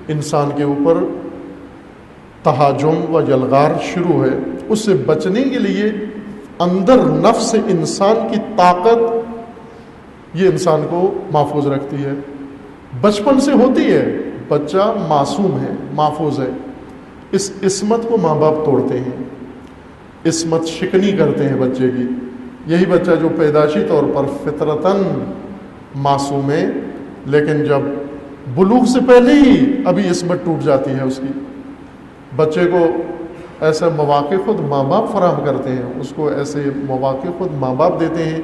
انسان کے اوپر تہاجم و یلغار شروع ہے۔ اس سے بچنے کے لیے اندر نفس انسان کی طاقت یہ انسان کو محفوظ رکھتی ہے، بچپن سے ہوتی ہے۔ بچہ معصوم ہے، محفوظ ہے، اس عصمت کو ماں باپ توڑتے ہیں، عصمت شکنی کرتے ہیں بچے کی۔ یہی بچہ جو پیدائشی طور پر فطرتاً معصوم ہے، لیکن جب بلوغ سے پہلے ہی ابھی عصمت ٹوٹ جاتی ہے اس کی۔ بچے کو ایسے مواقع خود ماں باپ فراہم کرتے ہیں، اس کو ایسے مواقع خود ماں باپ دیتے ہیں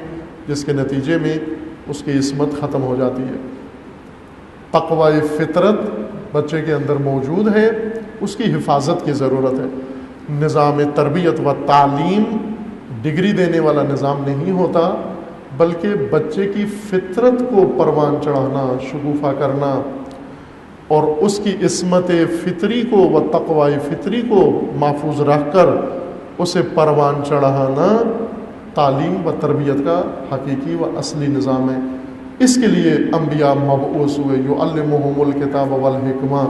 جس کے نتیجے میں اس کی عصمت ختم ہو جاتی ہے۔ تقوی فطرت بچے کے اندر موجود ہے، اس کی حفاظت کی ضرورت ہے۔ نظام تربیت و تعلیم ڈگری دینے والا نظام نہیں ہوتا، بلکہ بچے کی فطرت کو پروان چڑھانا، شگوفہ کرنا اور اس کی عصمت فطری کو و تقوی فطری کو محفوظ رکھ کر اسے پروان چڑھانا تعلیم و تربیت کا حقیقی و اصلی نظام ہے۔ اس کے لیے انبیاء مبعوث ہوئے، یعلمہم الکتاب والحکمہ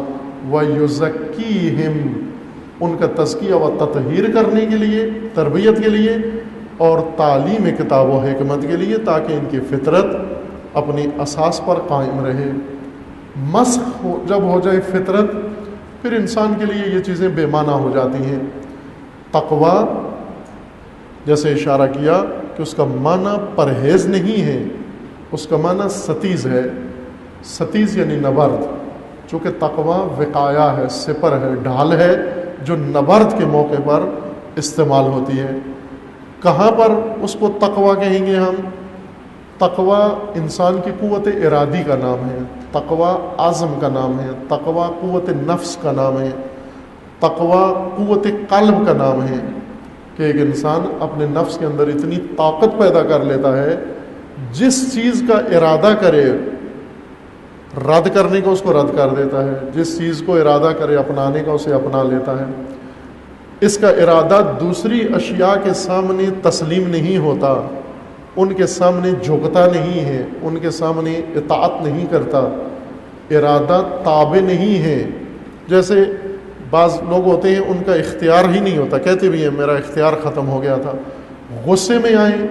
ویزکیہم، ان کا تزکیہ و تطہیر کرنے کے لیے، تربیت کے لیے اور تعلیم کتاب و حکمت کے لیے، تاکہ ان کی فطرت اپنی اساس پر قائم رہے۔ مسخ جب ہو جائے فطرت، پھر انسان کے لیے یہ چیزیں بے معنی ہو جاتی ہیں۔ تقوی جیسے اشارہ کیا کہ اس کا معنی پرہیز نہیں ہے، اس کا معنی ستیز ہے۔ ستیز یعنی نبرد، چونکہ تقوی وقایا ہے، سپر ہے، ڈھال ہے جو نبرد کے موقع پر استعمال ہوتی ہے۔ کہاں پر اس کو تقوی کہیں گے ہم؟ تقوی انسان کی قوت ارادی کا نام ہے، تقوی عزم کا نام ہے، تقوی قوت نفس کا نام ہے، تقوی قوت قلب کا نام ہے، کہ ایک انسان اپنے نفس کے اندر اتنی طاقت پیدا کر لیتا ہے، جس چیز کا ارادہ کرے رد کرنے کا اس کو رد کر دیتا ہے، جس چیز کو ارادہ کرے اپنانے کا اسے اپنا لیتا ہے۔ اس کا ارادہ دوسری اشیاء کے سامنے تسلیم نہیں ہوتا، ان کے سامنے جھکتا نہیں ہے، ان کے سامنے اطاعت نہیں کرتا، ارادہ تابع نہیں ہے۔ جیسے بعض لوگ ہوتے ہیں ان کا اختیار ہی نہیں ہوتا، کہتے بھی ہیں میرا اختیار ختم ہو گیا تھا، غصے میں آئیں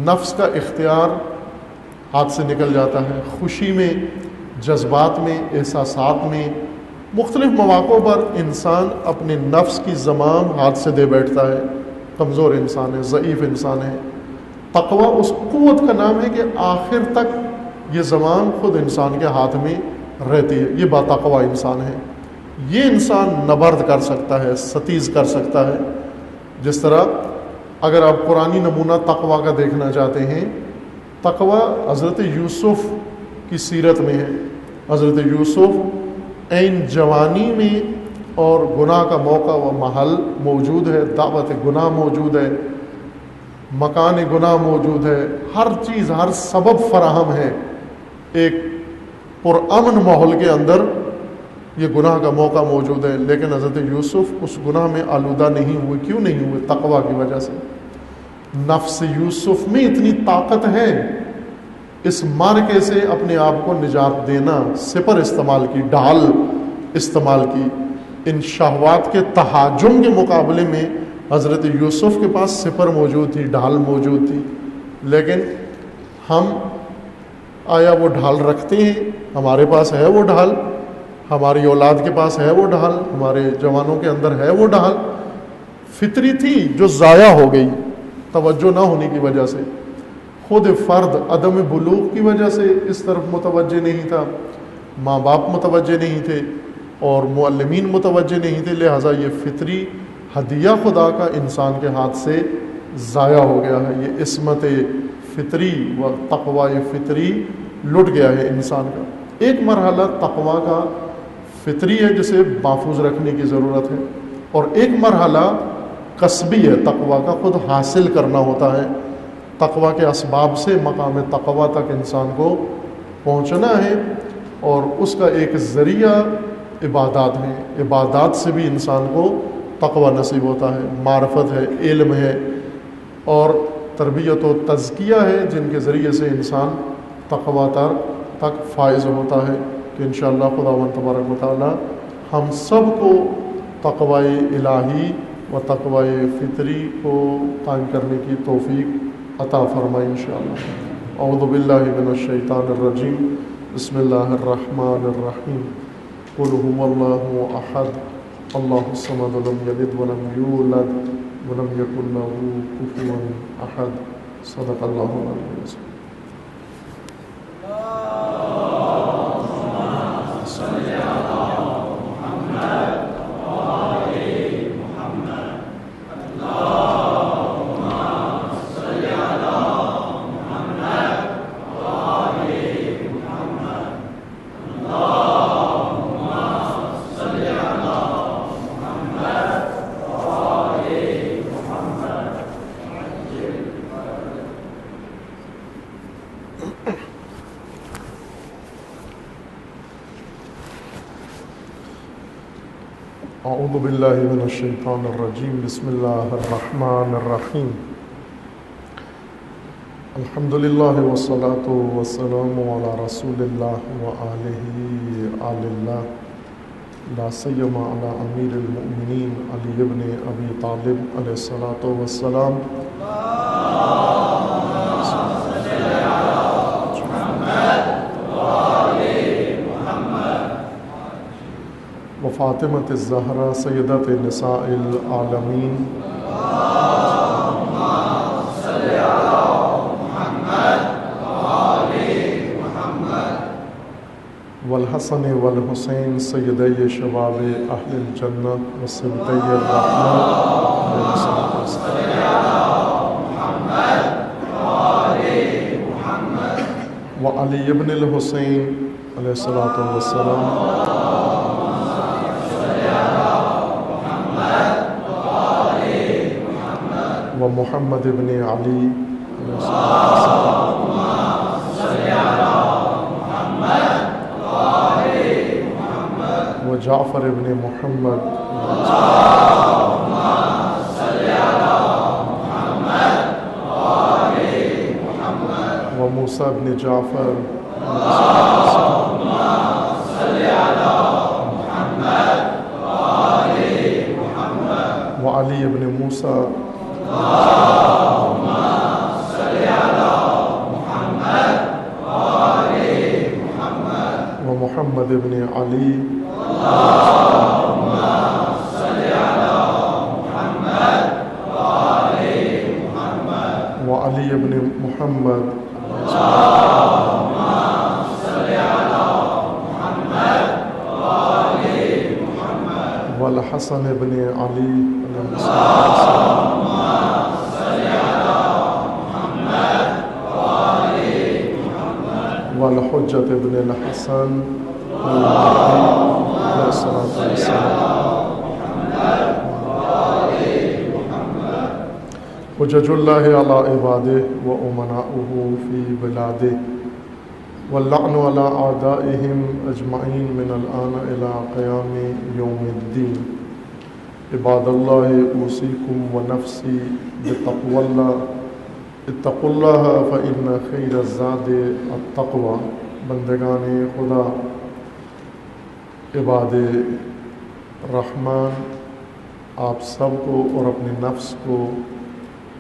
نفس کا اختیار ہاتھ سے نکل جاتا ہے، خوشی میں، جذبات میں، احساسات میں، مختلف مواقعوں پر انسان اپنے نفس کی زمام ہاتھ سے دے بیٹھتا ہے، کمزور انسان ہے، ضعیف انسان ہے۔ تقوی اس قوت کا نام ہے کہ آخر تک یہ زمام خود انسان کے ہاتھ میں رہتی ہے، یہ باتقوی انسان ہے۔ یہ انسان نبرد کر سکتا ہے، ستیز کر سکتا ہے۔ جس طرح اگر آپ قرآنی نمونہ تقوی کا دیکھنا چاہتے ہیں، تقوی حضرت یوسف کی سیرت میں ہے۔ حضرت یوسف عین جوانی میں اور گناہ کا موقع و محل موجود ہے، دعوت گناہ موجود ہے، مکان گناہ موجود ہے، ہر چیز، ہر سبب فراہم ہے۔ ایک پرامن ماحول کے اندر یہ گناہ کا موقع موجود ہے، لیکن حضرت یوسف اس گناہ میں آلودہ نہیں ہوئے۔ کیوں نہیں ہوئے؟ تقوی کی وجہ سے۔ نفس یوسف میں اتنی طاقت ہے، اس مارکے سے اپنے آپ کو نجات دینا، سپر استعمال کی، ڈھال استعمال کی۔ ان شہوات کے تہاجم کے مقابلے میں حضرت یوسف کے پاس سپر موجود تھی، ڈھال موجود تھی، لیکن ہم آیا وہ ڈھال رکھتے ہیں؟ ہمارے پاس ہے وہ ڈھال، ہماری اولاد کے پاس ہے وہ ڈھال، ہمارے جوانوں کے اندر ہے وہ ڈھال؟ فطری تھی جو ضائع ہو گئی توجہ نہ ہونے کی وجہ سے، خود فرد عدم بلوغ کی وجہ سے اس طرف متوجہ نہیں تھا، ماں باپ متوجہ نہیں تھے اور معلمین متوجہ نہیں تھے، لہٰذا یہ فطری ہدیہ خدا کا انسان کے ہاتھ سے ضائع ہو گیا ہے۔ یہ عصمت فطری و تقوی فطری لٹ گیا ہے انسان کا۔ ایک مرحلہ تقوی کا فطری ہے جسے محفوظ رکھنے کی ضرورت ہے، اور ایک مرحلہ کسبی ہے، تقوی کا خود حاصل کرنا ہوتا ہے۔ تقوی کے اسباب سے مقام تقوی تک انسان کو پہنچنا ہے، اور اس کا ایک ذریعہ عبادات ہیں۔ عبادات سے بھی انسان کو تقوی نصیب ہوتا ہے، معرفت ہے، علم ہے، اور تربیت و تزکیہ ہے جن کے ذریعے سے انسان تقویٰ تک فائز ہوتا ہے کہ انشاءاللہ خداوند تبارک و تعالی ہم سب کو تقوی الہی و تقوی فطری کو قائم کرنے کی توفیق عطا فرمائے انشاءاللہ۔ اعوذ باللہ من الشیطان الرجیم، بسم اللہ الرحمن الرحیم، قل هو اللہ احد اللہ الصمد لم یلد ولم یولد ولم یکن له کفوا احد، صدق اللہ العلی العظیم۔ اعوذ باللہ من الشیطان الرجیم، بسم اللہ الرحمن الرحیم، الحمد للہ والصلاة والسلام علی رسول اللہ وآلہ آل اللہ، لا سیما علی امیر المؤمنین علی ابن ابی طالب علیہ الصلاة والسلام۔ وفاطمۃ الزہرا سیدۃ نساء العالمین، والحسن والحسین سیدی شباب اہل الجنہ وصبطی الرحمن علیہ الصلاۃ والسلام، وعلی ابن الحسین علیہ الصلاۃ والسلام، ومحمد ابن علی علیہ الصلاۃ والسلام، وجعفر ابن محمد، وموسیٰ ابن جعفر، وعلی ابن موسیٰ، ومحمد ابن علی، وعلی ابن محمد، والحسن ابن علی علیہ السلام، والحجۃ ابن الحسن علیہ الصلاۃ والسلام، حجج اللہ علی عبادہ و امناؤہ فی بلادہ، واللعن علی اعدائہم اجمعین من الآن الی قیام یوم الدین۔ عباد اللہ اوصیکم ونفسی بتقوی اللہ، اتقوا اللہ فإن خیر الزاد التقوی۔ بندگان خدا، عباد رحمان، آپ سب کو اور اپنے نفس کو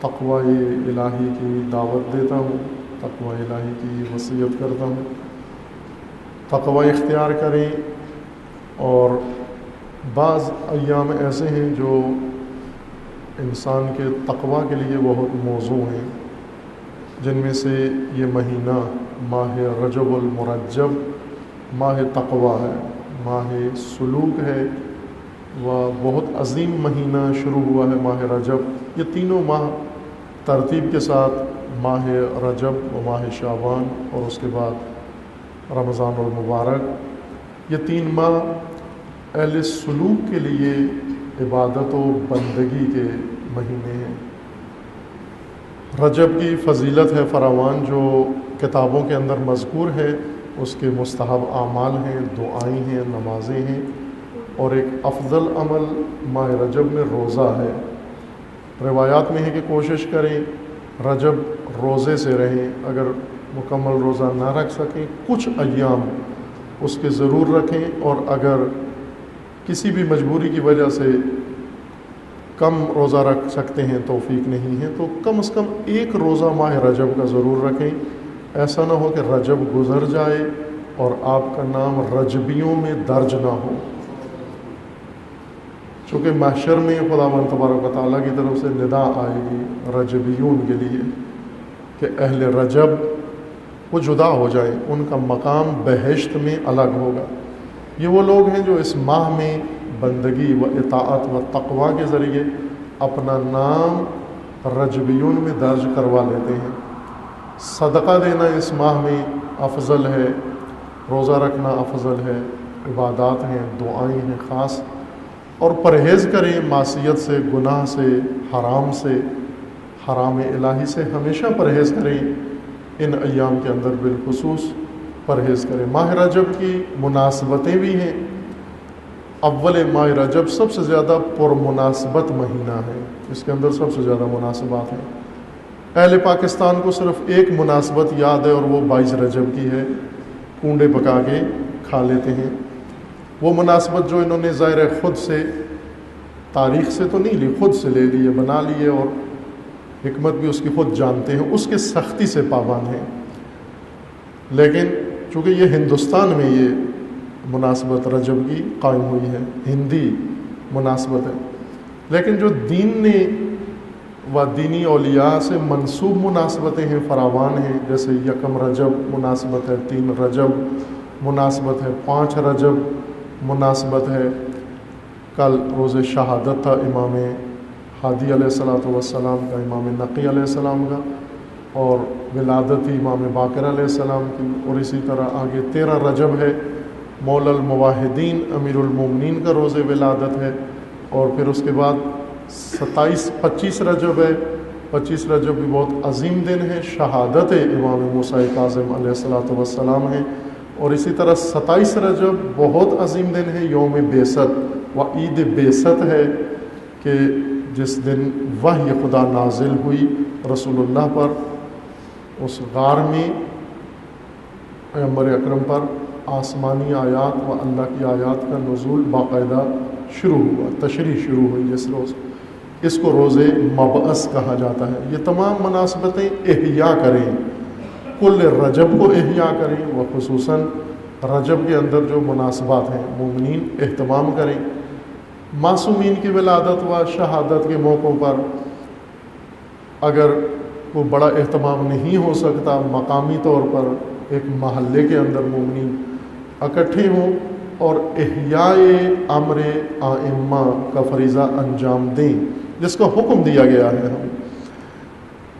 تقوی الہی کی دعوت دیتا ہوں، تقوی الہی کی وصیت کرتا ہوں۔ تقوی اختیار کریں، اور بعض ایام ایسے ہیں جو انسان کے تقوی کے لیے بہت موزوں ہیں، جن میں سے یہ مہینہ ماہ رجب المرجب ماہ تقوی ہے، ماہ سلوک ہے، و بہت عظیم مہینہ شروع ہوا ہے ماہ رجب۔ یہ تینوں ماہ ترتیب کے ساتھ ماہ رجب و ماہ شعبان اور اس کے بعد رمضان المبارک، یہ تین ماہ اہل سلوک کے لیے عبادت و بندگی کے مہینے ہیں۔ رجب کی فضیلت ہے فراوان، جو کتابوں کے اندر مذکور ہے، اس کے مستحب اعمال ہیں، دعائیں ہیں، نمازیں ہیں، اور ایک افضل عمل ماہ رجب میں روزہ ہے۔ روایات میں ہے کہ کوشش کریں رجب روزے سے رہیں، اگر مکمل روزہ نہ رکھ سکیں کچھ ایام اس کے ضرور رکھیں، اور اگر کسی بھی مجبوری کی وجہ سے کم روزہ رکھ سکتے ہیں، توفیق نہیں ہے، تو کم از کم ایک روزہ ماہ رجب کا ضرور رکھیں۔ ایسا نہ ہو کہ رجب گزر جائے اور آپ کا نام رجبیوں میں درج نہ ہو، چونکہ محشر میں خداوند تبارک و تعالیٰ کی طرف سے ندا آئے گی رجبیون کے لیے کہ اہل رجب وہ جدا ہو جائیں، ان کا مقام بہشت میں الگ ہوگا۔ یہ وہ لوگ ہیں جو اس ماہ میں بندگی و اطاعت و تقوی کے ذریعے اپنا نام رجبیون میں درج کروا لیتے ہیں۔ صدقہ دینا اس ماہ میں افضل ہے، روزہ رکھنا افضل ہے، عبادات ہیں، دعائیں ہیں خاص، اور پرہیز کریں معصیت سے، گناہ سے، حرام الہی سے ہمیشہ پرہیز کریں۔ ان ایام کے اندر بالخصوص پرہیز کریں۔ ماہ رجب کی مناسبتیں بھی ہیں۔ اول ماہ رجب سب سے زیادہ پرمناسبت مہینہ ہے، اس کے اندر سب سے زیادہ مناسبات ہیں۔ اہل پاکستان کو صرف ایک مناسبت یاد ہے اور وہ 22 رجب کی ہے، کنڈے پکا کے کھا لیتے ہیں۔ وہ مناسبت جو انہوں نے ظاہر خود سے، تاریخ سے تو نہیں لی، خود سے لے لیے، بنا لیے، اور حکمت بھی اس کی خود جانتے ہیں، اس کے سختی سے پابند ہیں۔ لیکن چونکہ یہ ہندوستان میں یہ مناسبت رجب کی قائم ہوئی ہے، ہندی مناسبت ہے، لیکن جو دین نے و دینی اولیاء سے منسوب مناسبتیں ہیں فراوان ہیں، جیسے 1 رجب مناسبت ہے، 3 رجب مناسبت ہے، 5 رجب مناسبت ہے۔ کل روز شہادت تھا امام ہادی علیہ السلام کا، امام نقی علیہ السلام کا، اور ولادت تھی امام باقر علیہ السلام کی، اور اسی طرح آگے 13 رجب ہے، مولا المواحدین امیر المومنین کا روز ولادت ہے، اور پھر اس کے بعد 25 رجب ہے۔ 25 رجب بھی بہت عظیم دن ہے، شہادت امام موسیٰ کاظم علیہ السلام ہے، اور اسی طرح 27 رجب بہت عظیم دن ہے، یوم بعثت و عید بعثت ہے، کہ جس دن وحی خدا نازل ہوئی رسول اللہ پر، اس غار میں پیغمبر اکرم پر آسمانی آیات و اللہ کی آیات کا نزول باقاعدہ شروع ہوا، تشریح شروع ہوئی جس روز۔ اس کو روز مبعث کہا جاتا ہے۔ یہ تمام مناسبتیں احیاء کریں، کل رجب کو احیاء کریں، و خصوصاً رجب کے اندر جو مناسبات ہیں مومنین اہتمام کریں۔ معصومین کی ولادت و شہادت کے موقعوں پر اگر وہ بڑا اہتمام نہیں ہو سکتا، مقامی طور پر ایک محلے کے اندر مومنین اکٹھے ہوں اور احیاء امر ائمہ کا فریضہ انجام دیں، جس کا حکم دیا گیا ہے۔ ہم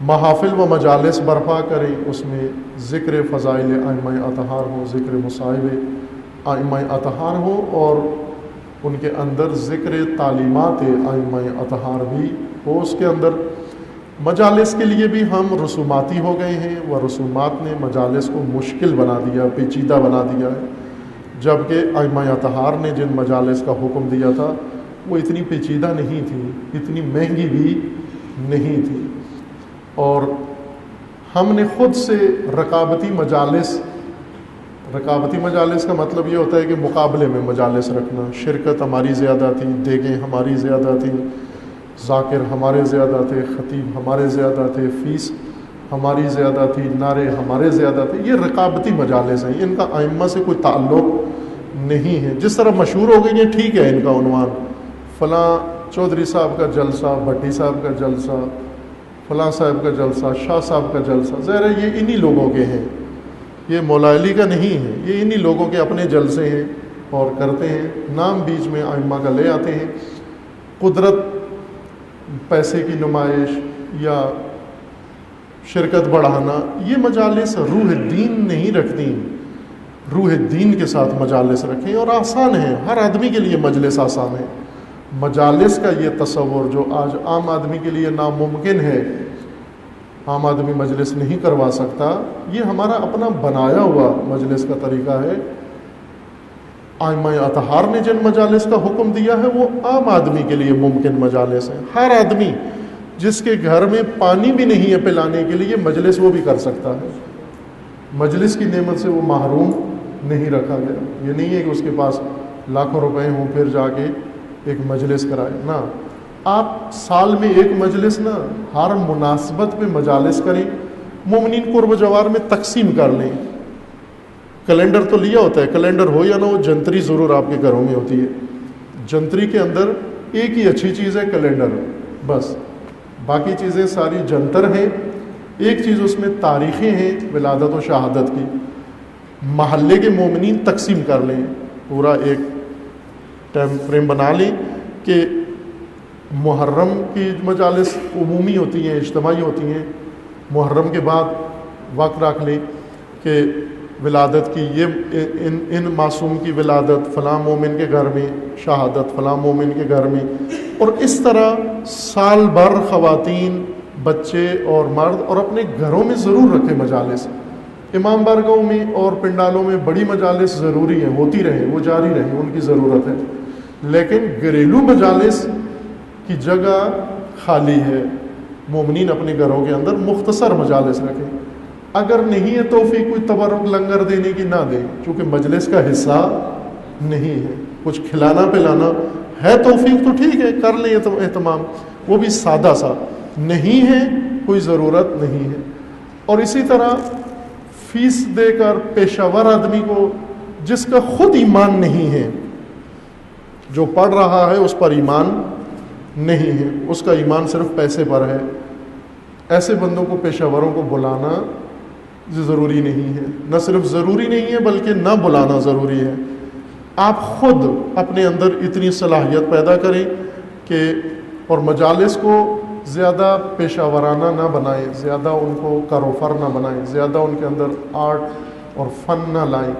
محافل و مجالس برپا کریں، اس میں ذکر فضائل ائمہ اطہار ہوں، ذکر مصائب ائمہ اطہار ہوں، اور ان کے اندر ذکر تعلیمات ائمہ اطہار بھی ہو اس کے اندر۔ مجالس کے لیے بھی ہم رسوماتی ہو گئے ہیں، وہ رسومات نے مجالس کو مشکل بنا دیا، پیچیدہ بنا دیا ہے، جبکہ ائمہ اطہار نے جن مجالس کا حکم دیا تھا وہ اتنی پیچیدہ نہیں تھی، اتنی مہنگی بھی نہیں تھی، اور ہم نے خود سے رقابتی مجالس کا مطلب یہ ہوتا ہے کہ مقابلے میں مجالس رکھنا، شرکت ہماری زیادہ تھی، دیگیں ہماری زیادہ تھیں، ذاکر ہمارے زیادہ تھے، خطیب ہمارے زیادہ تھے، فیس ہماری زیادہ تھی، نعرے ہمارے زیادہ تھے۔ یہ رقابتی مجالس ہیں، ان کا ائمہ سے کوئی تعلق نہیں ہے۔ جس طرح مشہور ہو گئی ہیں، ٹھیک ہے، ان کا عنوان فلاں چودھری صاحب کا جلسہ، بھٹی صاحب کا جلسہ، فلاں صاحب کا جلسہ، شاہ صاحب کا جلسہ، ظاہر ہے یہ انہی لوگوں کے ہیں، یہ مولا علی کا نہیں ہے، یہ انہی لوگوں کے اپنے جلسے ہیں اور کرتے ہیں، نام بیچ میں ائمہ کا لے آتے ہیں۔ قدرت، پیسے کی نمائش یا شرکت بڑھانا، یہ مجالس روح دین نہیں رکھتی۔ روح دین کے ساتھ مجالس رکھیں، اور آسان ہے، ہر آدمی کے لیے مجلس آسان ہے۔ مجالس کا یہ تصور جو آج عام آدمی کے لیے ناممکن ہے، عام آدمی مجلس نہیں کروا سکتا، یہ ہمارا اپنا بنایا ہوا مجلس کا طریقہ ہے۔ ائمہ اطہار نے جن مجالس کا حکم دیا ہے وہ عام آدمی کے لیے ممکن مجالس ہیں۔ ہر آدمی جس کے گھر میں پانی بھی نہیں ہے پلانے کے لیے، مجلس وہ بھی کر سکتا ہے. مجلس کی نعمت سے وہ محروم نہیں رکھا گیا. یہ نہیں ہے کہ اس کے پاس لاکھوں روپے ہوں پھر جا کے ایک مجلس کرائے. نہ، آپ سال میں ایک مجلس نہ، ہر مناسبت پہ مجالس کریں. مومنین قرب و جوار میں تقسیم کر لیں. کیلنڈر تو لیا ہوتا ہے، کیلنڈر ہو یا نہ ہو، جنتری ضرور آپ کے گھروں میں ہوتی ہے. جنتری کے اندر ایک ہی اچھی چیز ہے، کیلنڈر، بس. باقی چیزیں ساری جنتر ہیں. ایک چیز اس میں تاریخیں ہیں ولادت و شہادت کی. محلے کے مومنین تقسیم کر لیں، پورا ایک ٹائم فریم بنا لیں کہ محرم کی مجالس عمومی ہوتی ہیں، اجتماعی ہوتی ہیں. محرم کے بعد وقت رکھ لیں کہ ولادت کی یہ ان معصوم کی ولادت فلاں مومن کے گھر میں، شہادت فلاں مومن کے گھر میں. اور اس طرح سال بھر خواتین، بچے اور مرد اور اپنے گھروں میں ضرور رکھیں مجالس. امام بارگاہوں میں اور پنڈالوں میں بڑی مجالس ضروری ہیں، ہوتی رہیں، وہ جاری رہیں، ان کی ضرورت ہے. لیکن گھریلو مجالس کی جگہ خالی ہے. مومنین اپنے گھروں کے اندر مختصر مجالس رکھیں. اگر نہیں ہے توفیق کوئی تبرک لنگر دینے کی، نہ دیں، چونکہ مجلس کا حصہ نہیں ہے. کچھ کھلانا پلانا ہے توفیق تو ٹھیک ہے، کر لیں اہتمام، وہ بھی سادہ سا. نہیں ہے کوئی ضرورت نہیں ہے. اور اسی طرح فیس دے کر پیشہ ور آدمی کو، جس کا خود ایمان نہیں ہے، جو پڑھ رہا ہے اس پر ایمان نہیں ہے، اس کا ایمان صرف پیسے پر ہے، ایسے بندوں کو، پیشہ وروں کو بلانا ضروری نہیں ہے. نہ صرف ضروری نہیں ہے بلکہ نہ بلانا ضروری ہے. آپ خود اپنے اندر اتنی صلاحیت پیدا کریں کہ، اور مجالس کو زیادہ پیشہ ورانہ نہ بنائیں، زیادہ ان کو کاروفر نہ بنائیں، زیادہ ان کے اندر آرٹ اور فن نہ لائیں.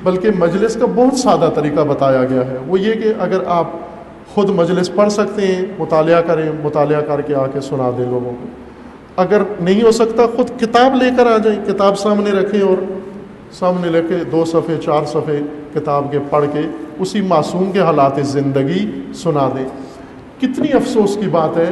بلکہ مجلس کا بہت سادہ طریقہ بتایا گیا ہے. وہ یہ کہ اگر آپ خود مجلس پڑھ سکتے ہیں، مطالعہ کریں، مطالعہ کر کے آ کے سنا دیں لوگوں کو. اگر نہیں ہو سکتا خود کتاب لے کر آ جائیں، کتاب سامنے رکھیں اور سامنے لے کے 2 صفحے 4 صفحے کتاب کے پڑھ کے اسی معصوم کے حالات زندگی سنا دیں. کتنی افسوس کی بات ہے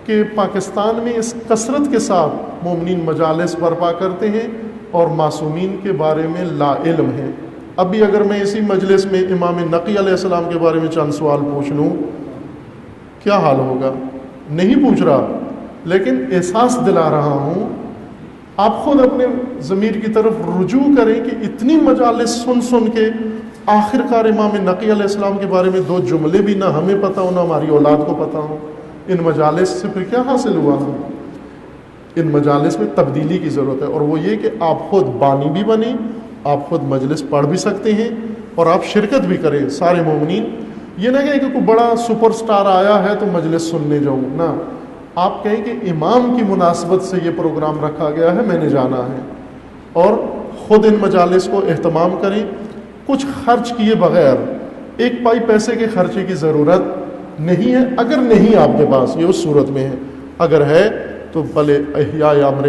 کہ پاکستان میں اس کثرت کے ساتھ مومنین مجالس برپا کرتے ہیں اور معصومین کے بارے میں لا علم ہیں. ابھی اگر میں اسی مجلس میں امام نقی علیہ السلام کے بارے میں چند سوال پوچھ لوں، کیا حال ہوگا؟ نہیں پوچھ رہا، لیکن احساس دلا رہا ہوں. آپ خود اپنے ضمیر کی طرف رجوع کریں کہ اتنی مجالس سن سن کے آخر کار امام نقی علیہ السلام کے بارے میں 2 جملے بھی نہ ہمیں پتہ ہو، نہ ہماری اولاد کو پتہ ہو. ان مجالس سے پھر کیا حاصل ہوا؟ ان مجالس میں تبدیلی کی ضرورت ہے. اور وہ یہ کہ آپ خود بانی بھی بنیں، آپ خود مجلس پڑھ بھی سکتے ہیں اور آپ شرکت بھی کریں. سارے مومنین یہ نہ کہیں کہ کوئی بڑا سپر سٹار آیا ہے تو مجلس سننے جاؤں، نہ. آپ کہیں کہ امام کی مناسبت سے یہ پروگرام رکھا گیا ہے، میں نے جانا ہے. اور خود ان مجالس کو اہتمام کریں، کچھ خرچ کیے بغیر. 1 پائی پیسے کے خرچے کی ضرورت نہیں ہے. اگر نہیں آپ کے پاس، یہ اس صورت میں ہے. اگر ہے تو بھلے احیاء امر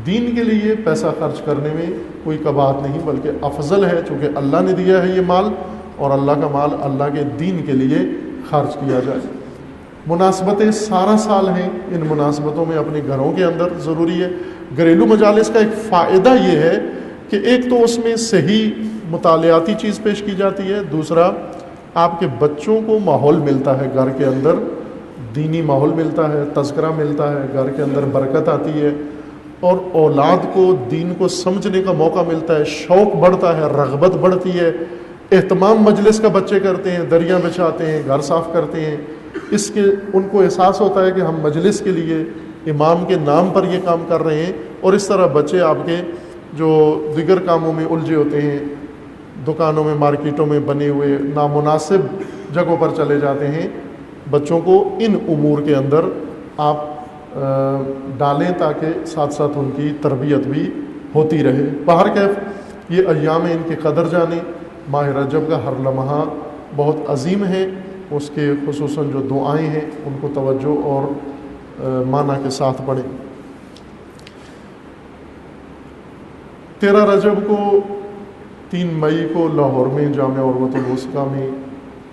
دین کے لیے پیسہ خرچ کرنے میں کوئی کباہت نہیں، بلکہ افضل ہے، چونکہ اللہ نے دیا ہے یہ مال، اور اللہ کا مال اللہ کے دین کے لیے خرچ کیا جائے. مناسبتیں سارا سال ہیں، ان مناسبتوں میں اپنے گھروں کے اندر ضروری ہے. گھریلو مجالس کا ایک فائدہ یہ ہے کہ ایک تو اس میں صحیح مطالعاتی چیز پیش کی جاتی ہے، دوسرا آپ کے بچوں کو ماحول ملتا ہے، گھر کے اندر دینی ماحول ملتا ہے، تذکرہ ملتا ہے، گھر کے اندر برکت آتی ہے، اور اولاد کو دین کو سمجھنے کا موقع ملتا ہے، شوق بڑھتا ہے، رغبت بڑھتی ہے. اہتمام مجلس کا بچے کرتے ہیں، دریاں بچھاتے ہیں، گھر صاف کرتے ہیں. اس کے ان کو احساس ہوتا ہے کہ ہم مجلس کے لیے امام کے نام پر یہ کام کر رہے ہیں. اور اس طرح بچے آپ کے جو دیگر کاموں میں الجھے ہوتے ہیں، دکانوں میں، مارکیٹوں میں بنے ہوئے نامناسب جگہوں پر چلے جاتے ہیں، بچوں کو ان امور کے اندر آپ ڈالیں تاکہ ساتھ ساتھ ان کی تربیت بھی ہوتی رہے. بہرکیف یہ ایام ان کی قدر جانیں. ماہ رجب کا ہر لمحہ بہت عظیم ہے. اس کے خصوصاً جو دعائیں ہیں ان کو توجہ اور معنی کے ساتھ پڑھیں. 13 رجب کو 3 مئی کو لاہور میں جامعہ عروۃ الوثقیٰ میں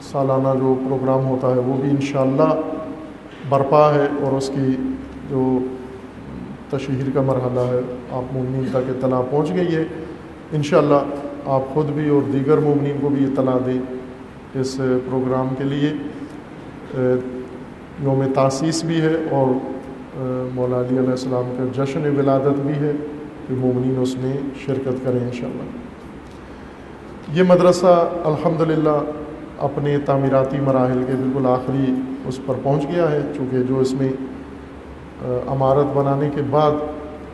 سالانہ جو پروگرام ہوتا ہے وہ بھی انشاءاللہ برپا ہے اور اس کی جو تشہیر کا مرحلہ ہے آپ مومنین تک اطلاع پہنچ گئی ہے. انشاءاللہ آپ خود بھی اور دیگر مومنین کو بھی اطلاع دیں اس پروگرام کے لیے. یوم تاسیس بھی ہے اور مولا علی علیہ السلام کا جشن ولادت بھی ہے کہ مومنین اس میں شرکت کریں انشاءاللہ. یہ مدرسہ الحمدللہ اپنے تعمیراتی مراحل کے بالکل آخری اس پر پہنچ گیا ہے، چونکہ جو اس میں عمارت بنانے کے بعد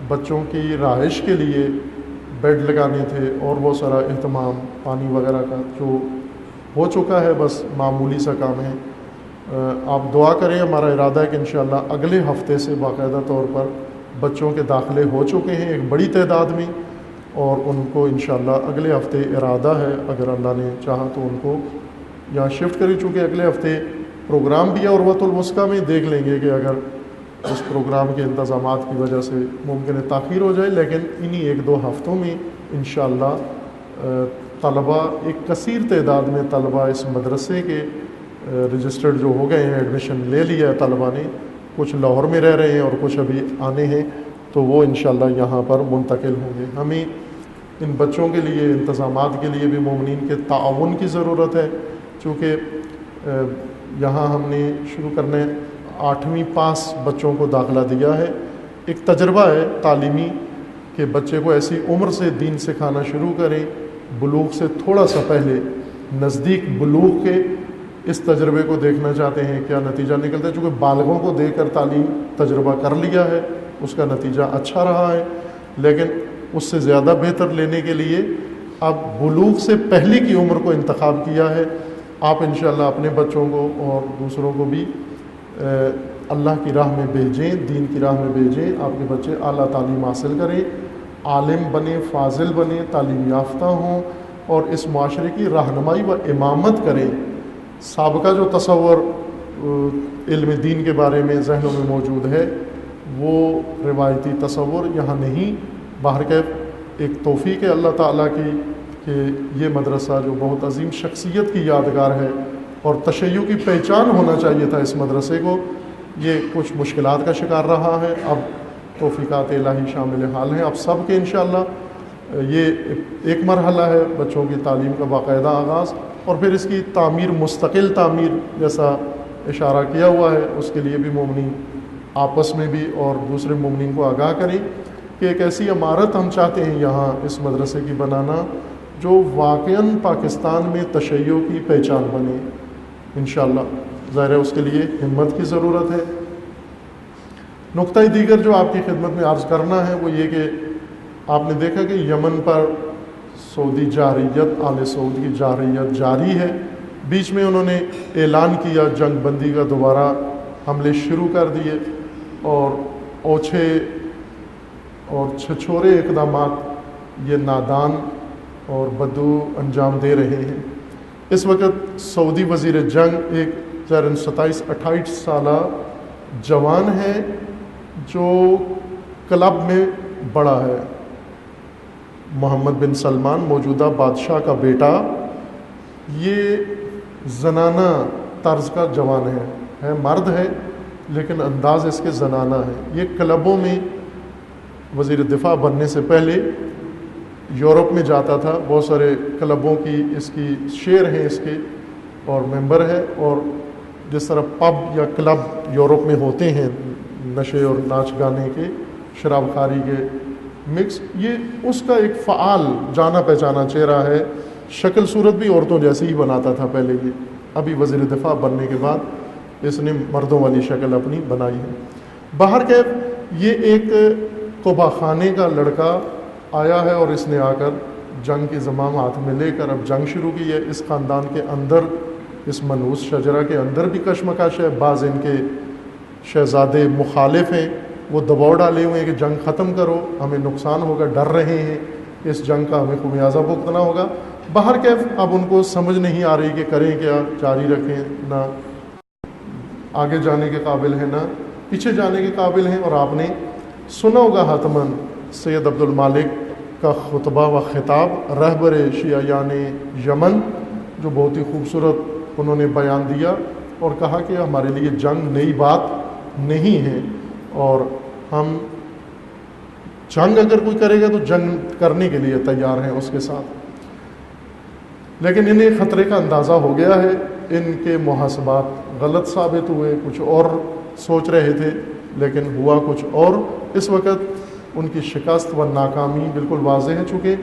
بچوں کی رہائش کے لیے بیڈ لگانے تھے اور وہ سارا اہتمام پانی وغیرہ کا جو ہو چکا ہے، بس معمولی سا کام ہے. آپ دعا کریں. ہمارا ارادہ ہے کہ انشاءاللہ اگلے ہفتے سے باقاعدہ طور پر بچوں کے داخلے ہو چکے ہیں ایک بڑی تعداد میں، اور ان کو انشاءاللہ اگلے ہفتے ارادہ ہے اگر اللہ نے چاہا تو ان کو یہاں شفٹ کریں. چونکہ اگلے ہفتے پروگرام بھی ہے عروۃ الوثقیٰ میں، دیکھ لیں گے کہ اگر اس پروگرام کے انتظامات کی وجہ سے ممکن ہے تاخیر ہو جائے، لیکن انہی ایک دو ہفتوں میں انشاءاللہ طلباء ایک کثیر تعداد میں طلباء اس مدرسے کے رجسٹرڈ جو ہو گئے ہیں، ایڈمیشن لے لیا ہے طلباء نے، کچھ لاہور میں رہ رہے ہیں اور کچھ ابھی آنے ہیں، تو وہ انشاءاللہ یہاں پر منتقل ہوں گے. ہمیں ان بچوں کے لیے انتظامات کے لیے بھی مومنین کے تعاون کی ضرورت ہے، چونکہ یہاں ہم نے شروع کرنے 8ویں پاس بچوں کو داخلہ دیا ہے. ایک تجربہ ہے تعلیمی کہ بچے کو ایسی عمر سے دین سکھانا شروع کریں، بلوغ سے تھوڑا سا پہلے، نزدیک بلوغ کے. اس تجربے کو دیکھنا چاہتے ہیں کیا نتیجہ نکلتا ہے، چونکہ بالغوں کو دے کر تعلیم تجربہ کر لیا ہے، اس کا نتیجہ اچھا رہا ہے، لیکن اس سے زیادہ بہتر لینے کے لیے اب بلوغ سے پہلے کی عمر کو انتخاب کیا ہے. آپ انشاءاللہ اپنے بچوں کو اور دوسروں کو بھی اللہ کی راہ میں بھیجیں، دین کی راہ میں بھیجیں. آپ کے بچے اعلیٰ تعلیم حاصل کریں، عالم بنیں، فاضل بنیں، تعلیم یافتہ ہوں اور اس معاشرے کی رہنمائی و امامت کریں. سابقہ جو تصور علم دین کے بارے میں ذہنوں میں موجود ہے، وہ روایتی تصور یہاں نہیں. بہرکیف ایک توفیق ہے اللہ تعالیٰ کی کہ یہ مدرسہ جو بہت عظیم شخصیت کی یادگار ہے اور تشیع کی پہچان ہونا چاہیے تھا اس مدرسے کو، یہ کچھ مشکلات کا شکار رہا ہے. اب توفیقات الہی شامل حال ہیں. اب سب کے انشاءاللہ یہ ایک مرحلہ ہے بچوں کی تعلیم کا باقاعدہ آغاز، اور پھر اس کی تعمیر، مستقل تعمیر جیسا اشارہ کیا ہوا ہے، اس کے لیے بھی مومنین آپس میں بھی اور دوسرے مومنین کو آگاہ کریں کہ ایک ایسی عمارت ہم چاہتے ہیں یہاں اس مدرسے کی بنانا جو واقعاً پاکستان میں تشیع کی پہچان بنے انشاءاللہ. ظاہر ہے اس کے لیے ہمت کی ضرورت ہے. نقطہ دیگر جو آپ کی خدمت میں عرض کرنا ہے وہ یہ کہ آپ نے دیکھا کہ یمن پر سعودی جارحیت، آل سعود کی جارحیت جاری ہے. بیچ میں انہوں نے اعلان کیا جنگ بندی کا، دوبارہ حملے شروع کر دیے اور اوچھے اور چھچورے اقدامات یہ نادان اور بدو انجام دے رہے ہیں. اس وقت سعودی وزیر جنگ ایک 27-28 سالہ جوان ہے جو کلب میں بڑا ہے. محمد بن سلمان موجودہ بادشاہ کا بیٹا، یہ زنانہ طرز کا جوان ہے مرد ہے لیکن انداز اس کے زنانہ ہے. یہ کلبوں میں وزیر دفاع بننے سے پہلے یورپ میں جاتا تھا، بہت سارے کلبوں کی اس کی شیئر ہیں اس کے اور ممبر ہے. اور جس طرح پب یا کلب یورپ میں ہوتے ہیں نشے اور ناچ گانے کے، شراب خاری کے مکس، یہ اس کا ایک فعال جانا پہچانا چہرہ ہے. شکل صورت بھی عورتوں جیسی ہی بناتا تھا پہلے، یہ ابھی وزیر دفاع بننے کے بعد اس نے مردوں والی شکل اپنی بنائی ہے. بہرکیف یہ ایک قبا خانے کا لڑکا آیا ہے اور اس نے آ کر جنگ کی زمام ہاتھ میں لے کر اب جنگ شروع کی ہے. اس خاندان کے اندر، اس منحوس شجرہ کے اندر بھی کشمکش ہے. بعض ان کے شہزادے مخالف ہیں، وہ دباؤ ڈالے ہوئے ہیں کہ جنگ ختم کرو، ہمیں نقصان ہوگا، ڈر رہے ہیں اس جنگ کا ہمیں خمیازہ بھگتنا ہوگا. بہرکیف اب ان کو سمجھ نہیں آ رہی کہ کریں کیا، جاری رکھیں، نہ آگے جانے کے قابل ہیں نہ پیچھے جانے کے قابل ہیں. اور آپ نے سنا ہوگا حتماً سید عبد المالک کا خطبہ و خطاب رہبر شیعیان یمن، جو بہت ہی خوبصورت انہوں نے بیان دیا اور کہا کہ ہمارے لیے جنگ نئی بات نہیں ہیں، اور ہم جنگ اگر کوئی کرے گا تو جنگ کرنے کے لیے تیار ہیں اس کے ساتھ، لیکن انہیں خطرے کا اندازہ ہو گیا ہے، ان کے محاسبات غلط ثابت ہوئے، کچھ اور سوچ رہے تھے لیکن ہوا کچھ اور۔ اس وقت ان کی شکست و ناکامی بالکل واضح ہے، چونکہ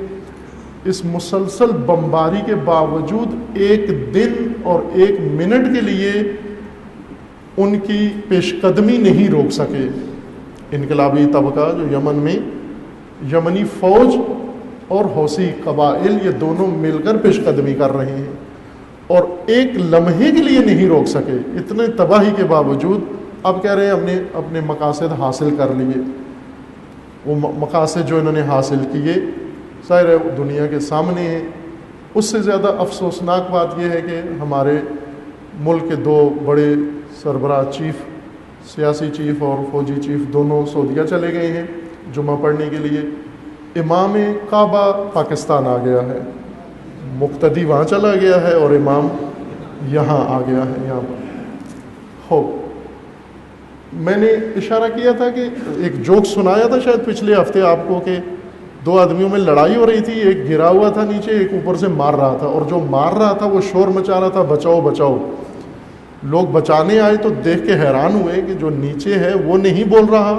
اس مسلسل بمباری کے باوجود ایک دن اور ایک منٹ کے لیے ان کی پیش قدمی نہیں روک سکے انقلابی طبقہ جو یمن میں، یمنی فوج اور حوثی قبائل یہ دونوں مل کر پیش قدمی کر رہے ہیں، اور ایک لمحے کے لیے نہیں روک سکے۔ اتنے تباہی کے باوجود اب کہہ رہے ہیں ہم نے اپنے مقاصد حاصل کر لیے۔ وہ مقاصد جو انہوں نے حاصل کیے ظاہر ہے دنیا کے سامنے ہیں۔ اس سے زیادہ افسوسناک بات یہ ہے کہ ہمارے ملک کے دو بڑے سربراہ چیف، سیاسی چیف اور فوجی چیف، دونوں سعودیہ چلے گئے ہیں جمعہ پڑھنے کے لیے۔ امام کعبہ پاکستان آ گیا ہے، مقتدی وہاں چلا گیا ہے اور امام یہاں آ گیا ہے، یہاں پر ہو۔ میں نے اشارہ کیا تھا کہ ایک جوک سنایا تھا شاید پچھلے ہفتے آپ کو کہ دو آدمیوں میں لڑائی ہو رہی تھی، ایک گرا ہوا تھا نیچے، ایک اوپر سے مار رہا تھا، اور جو مار رہا تھا وہ شور مچا رہا تھا بچاؤ بچاؤ۔ لوگ بچانے آئے تو دیکھ کے حیران ہوئے کہ جو نیچے ہے وہ نہیں بول رہا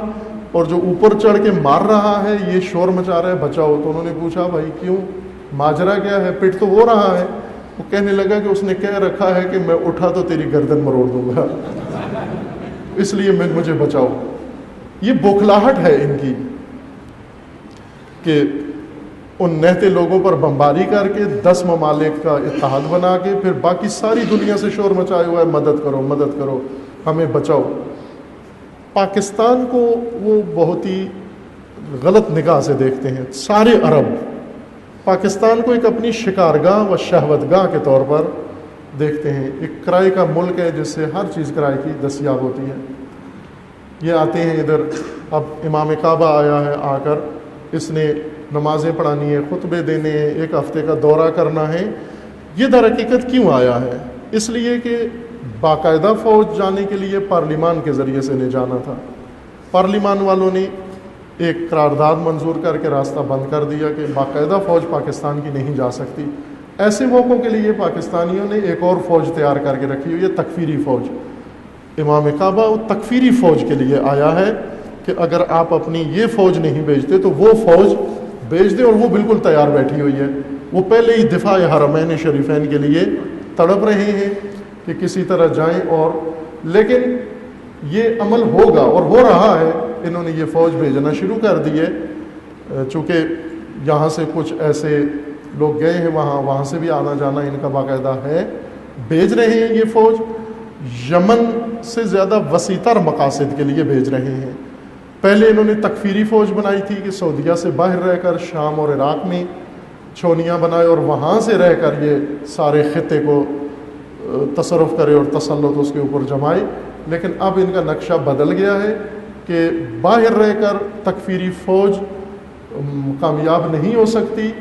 اور جو اوپر چڑھ کے مار رہا ہے یہ شور مچا رہا ہے بچاؤ۔ تو انہوں نے پوچھا بھائی کیوں، ماجرا کیا ہے، پٹ تو وہ رہا ہے۔ وہ کہنے لگا کہ اس نے کہہ رکھا ہے کہ میں اٹھا تو تیری گردن مروڑ دوں گا، اس لیے مجھے بچاؤ۔ یہ بوکھلاہٹ ہے ان کی کہ ان نہتے لوگوں پر بمباری کر کے 10 ممالک کا اتحاد بنا کے پھر باقی ساری دنیا سے شور مچائے ہوا ہے مدد کرو مدد کرو، ہمیں بچاؤ۔ پاکستان کو وہ بہت ہی غلط نگاہ سے دیکھتے ہیں سارے عرب، پاکستان کو ایک اپنی شکارگاہ و شہوتگاہ کے طور پر دیکھتے ہیں۔ ایک کرائے کا ملک ہے جس سے ہر چیز کرائے کی دستیاب ہوتی ہے۔ یہ آتے ہیں ادھر، اب امام کعبہ آیا ہے، آ کر اس نے نمازیں پڑھانی ہے، خطبے دینے ہیں، ایک ہفتے کا دورہ کرنا ہے۔ یہ در حقیقت کیوں آیا ہے؟ اس لیے کہ باقاعدہ فوج جانے کے لیے پارلیمان کے ذریعے سے نہیں جانا تھا، پارلیمان والوں نے ایک قرارداد منظور کر کے راستہ بند کر دیا کہ باقاعدہ فوج پاکستان کی نہیں جا سکتی۔ ایسے موقعوں کے لیے پاکستانیوں نے ایک اور فوج تیار کر کے رکھی ہوئی ہے، تکفیری فوج۔ امام کعبہ وہ تکفیری فوج کے لیے آیا ہے کہ اگر آپ اپنی یہ فوج نہیں بھیجتے تو وہ فوج بھیج دیں، اور وہ بالکل تیار بیٹھی ہوئی ہے۔ وہ پہلے ہی دفاع حرمین شریفین کے لیے تڑپ رہے ہیں کہ کسی طرح جائیں، اور لیکن یہ عمل ہوگا اور ہو رہا ہے۔ انہوں نے یہ فوج بھیجنا شروع کر دی ہے، چونکہ یہاں سے کچھ ایسے لوگ گئے ہیں وہاں سے بھی آنا جانا ان کا باقاعدہ ہے، بھیج رہے ہیں یہ فوج۔ یمن سے زیادہ وسیع تر مقاصد کے لیے بھیج رہے ہیں۔ پہلے انہوں نے تکفیری فوج بنائی تھی کہ سعودیہ سے باہر رہ کر شام اور عراق میں چھونیاں بنائے اور وہاں سے رہ کر یہ سارے خطے کو تصرف کرے اور تسلط اس کے اوپر جمائے، لیکن اب ان کا نقشہ بدل گیا ہے کہ باہر رہ کر تکفیری فوج کامیاب نہیں ہو سکتی۔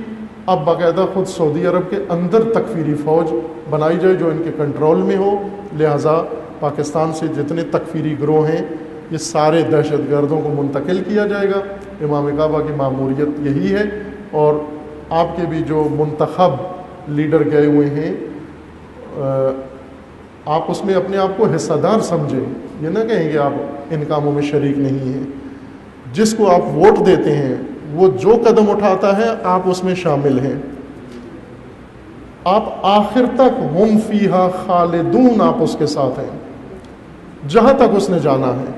اب باقاعدہ خود سعودی عرب کے اندر تکفیری فوج بنائی جائے جو ان کے کنٹرول میں ہو، لہٰذا پاکستان سے جتنے تکفیری گروہ ہیں یہ سارے دہشت گردوں کو منتقل کیا جائے گا۔ امام کعبہ کی ماموریت یہی ہے، اور آپ کے بھی جو منتخب لیڈر گئے ہوئے ہیں آپ اس میں اپنے آپ کو حصہ دار سمجھیں، یہ نہ کہیں کہ آپ ان کاموں میں شریک نہیں ہیں۔ جس کو آپ ووٹ دیتے ہیں وہ جو قدم اٹھاتا ہے آپ اس میں شامل ہیں، آپ آخر تک ہم فیہا خالدون، آپ اس کے ساتھ ہیں، جہاں تک اس نے جانا ہے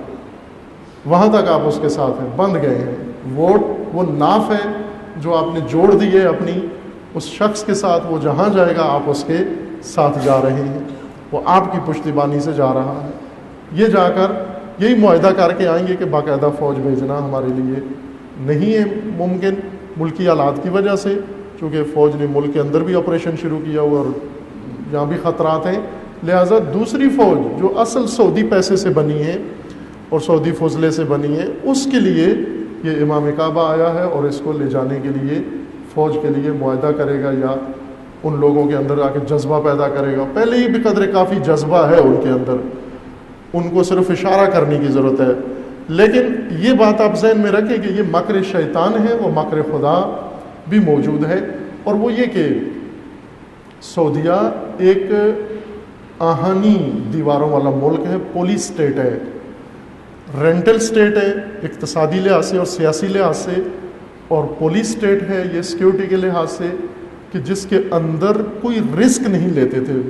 وہاں تک آپ اس کے ساتھ ہیں، بند گئے ہیں۔ ووٹ وہ ناف ہے جو آپ نے جوڑ دی ہے اپنی اس شخص کے ساتھ، وہ جہاں جائے گا آپ اس کے ساتھ جا رہے ہیں، وہ آپ کی پشتیبانی سے جا رہا ہے۔ یہ جا کر یہی معاہدہ کر کے آئیں گے کہ باقاعدہ فوج بھیجنا ہمارے لیے نہیں ہے ممکن ملکی حالات کی وجہ سے، چونکہ فوج نے ملک کے اندر بھی آپریشن شروع کیا ہوا اور یہاں بھی خطرات ہیں، لہٰذا دوسری فوج جو اصل سعودی پیسے سے بنی ہے اور سعودی فضلے سے بنی ہے اس کے لیے یہ امام کعبہ آیا ہے، اور اس کو لے جانے کے لیے فوج کے لیے معاہدہ کرے گا یا ان لوگوں کے اندر آ کے جذبہ پیدا کرے گا۔ پہلے ہی بقدر کافی جذبہ ہے ان کے اندر، ان کو صرف اشارہ کرنے کی ضرورت ہے. لیکن یہ بات آپ ذہن میں رکھیں کہ یہ مکر شیطان ہے، وہ مکر خدا بھی موجود ہے. اور وہ یہ کہ سعودیہ ایک آہنی دیواروں والا ملک ہے، پولیس اسٹیٹ ہے، رینٹل اسٹیٹ ہے اقتصادی لحاظ سے اور سیاسی لحاظ سے، اور پولیس اسٹیٹ ہے یہ سیکیورٹی کے لحاظ سے، کہ جس کے اندر کوئی رسک نہیں لیتے تھے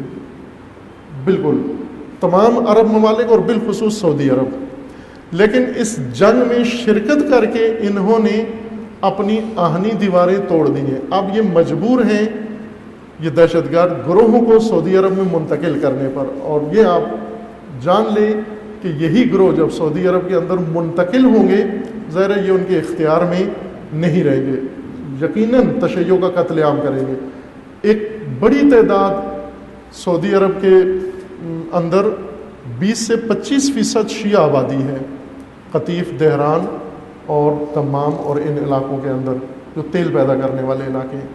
بالکل تمام عرب ممالک اور بالخصوص سعودی عرب. لیکن اس جنگ میں شرکت کر کے انہوں نے اپنی آہنی دیواریں توڑ دی ہیں. اب یہ مجبور ہیں یہ دہشت گرد گروہوں کو سعودی عرب میں منتقل کرنے پر. اور یہ آپ جان لیں کہ یہی گروہ جب سعودی عرب کے اندر منتقل ہوں گے، ظاہر ہے یہ ان کے اختیار میں نہیں رہیں گے، یقیناً تشیع کا قتل عام کریں گے. ایک بڑی تعداد سعودی عرب کے اندر 20 سے 25% شیعہ آبادی ہے، قطیف، دہران اور تمام اور ان علاقوں کے اندر جو تیل پیدا کرنے والے علاقے ہیں.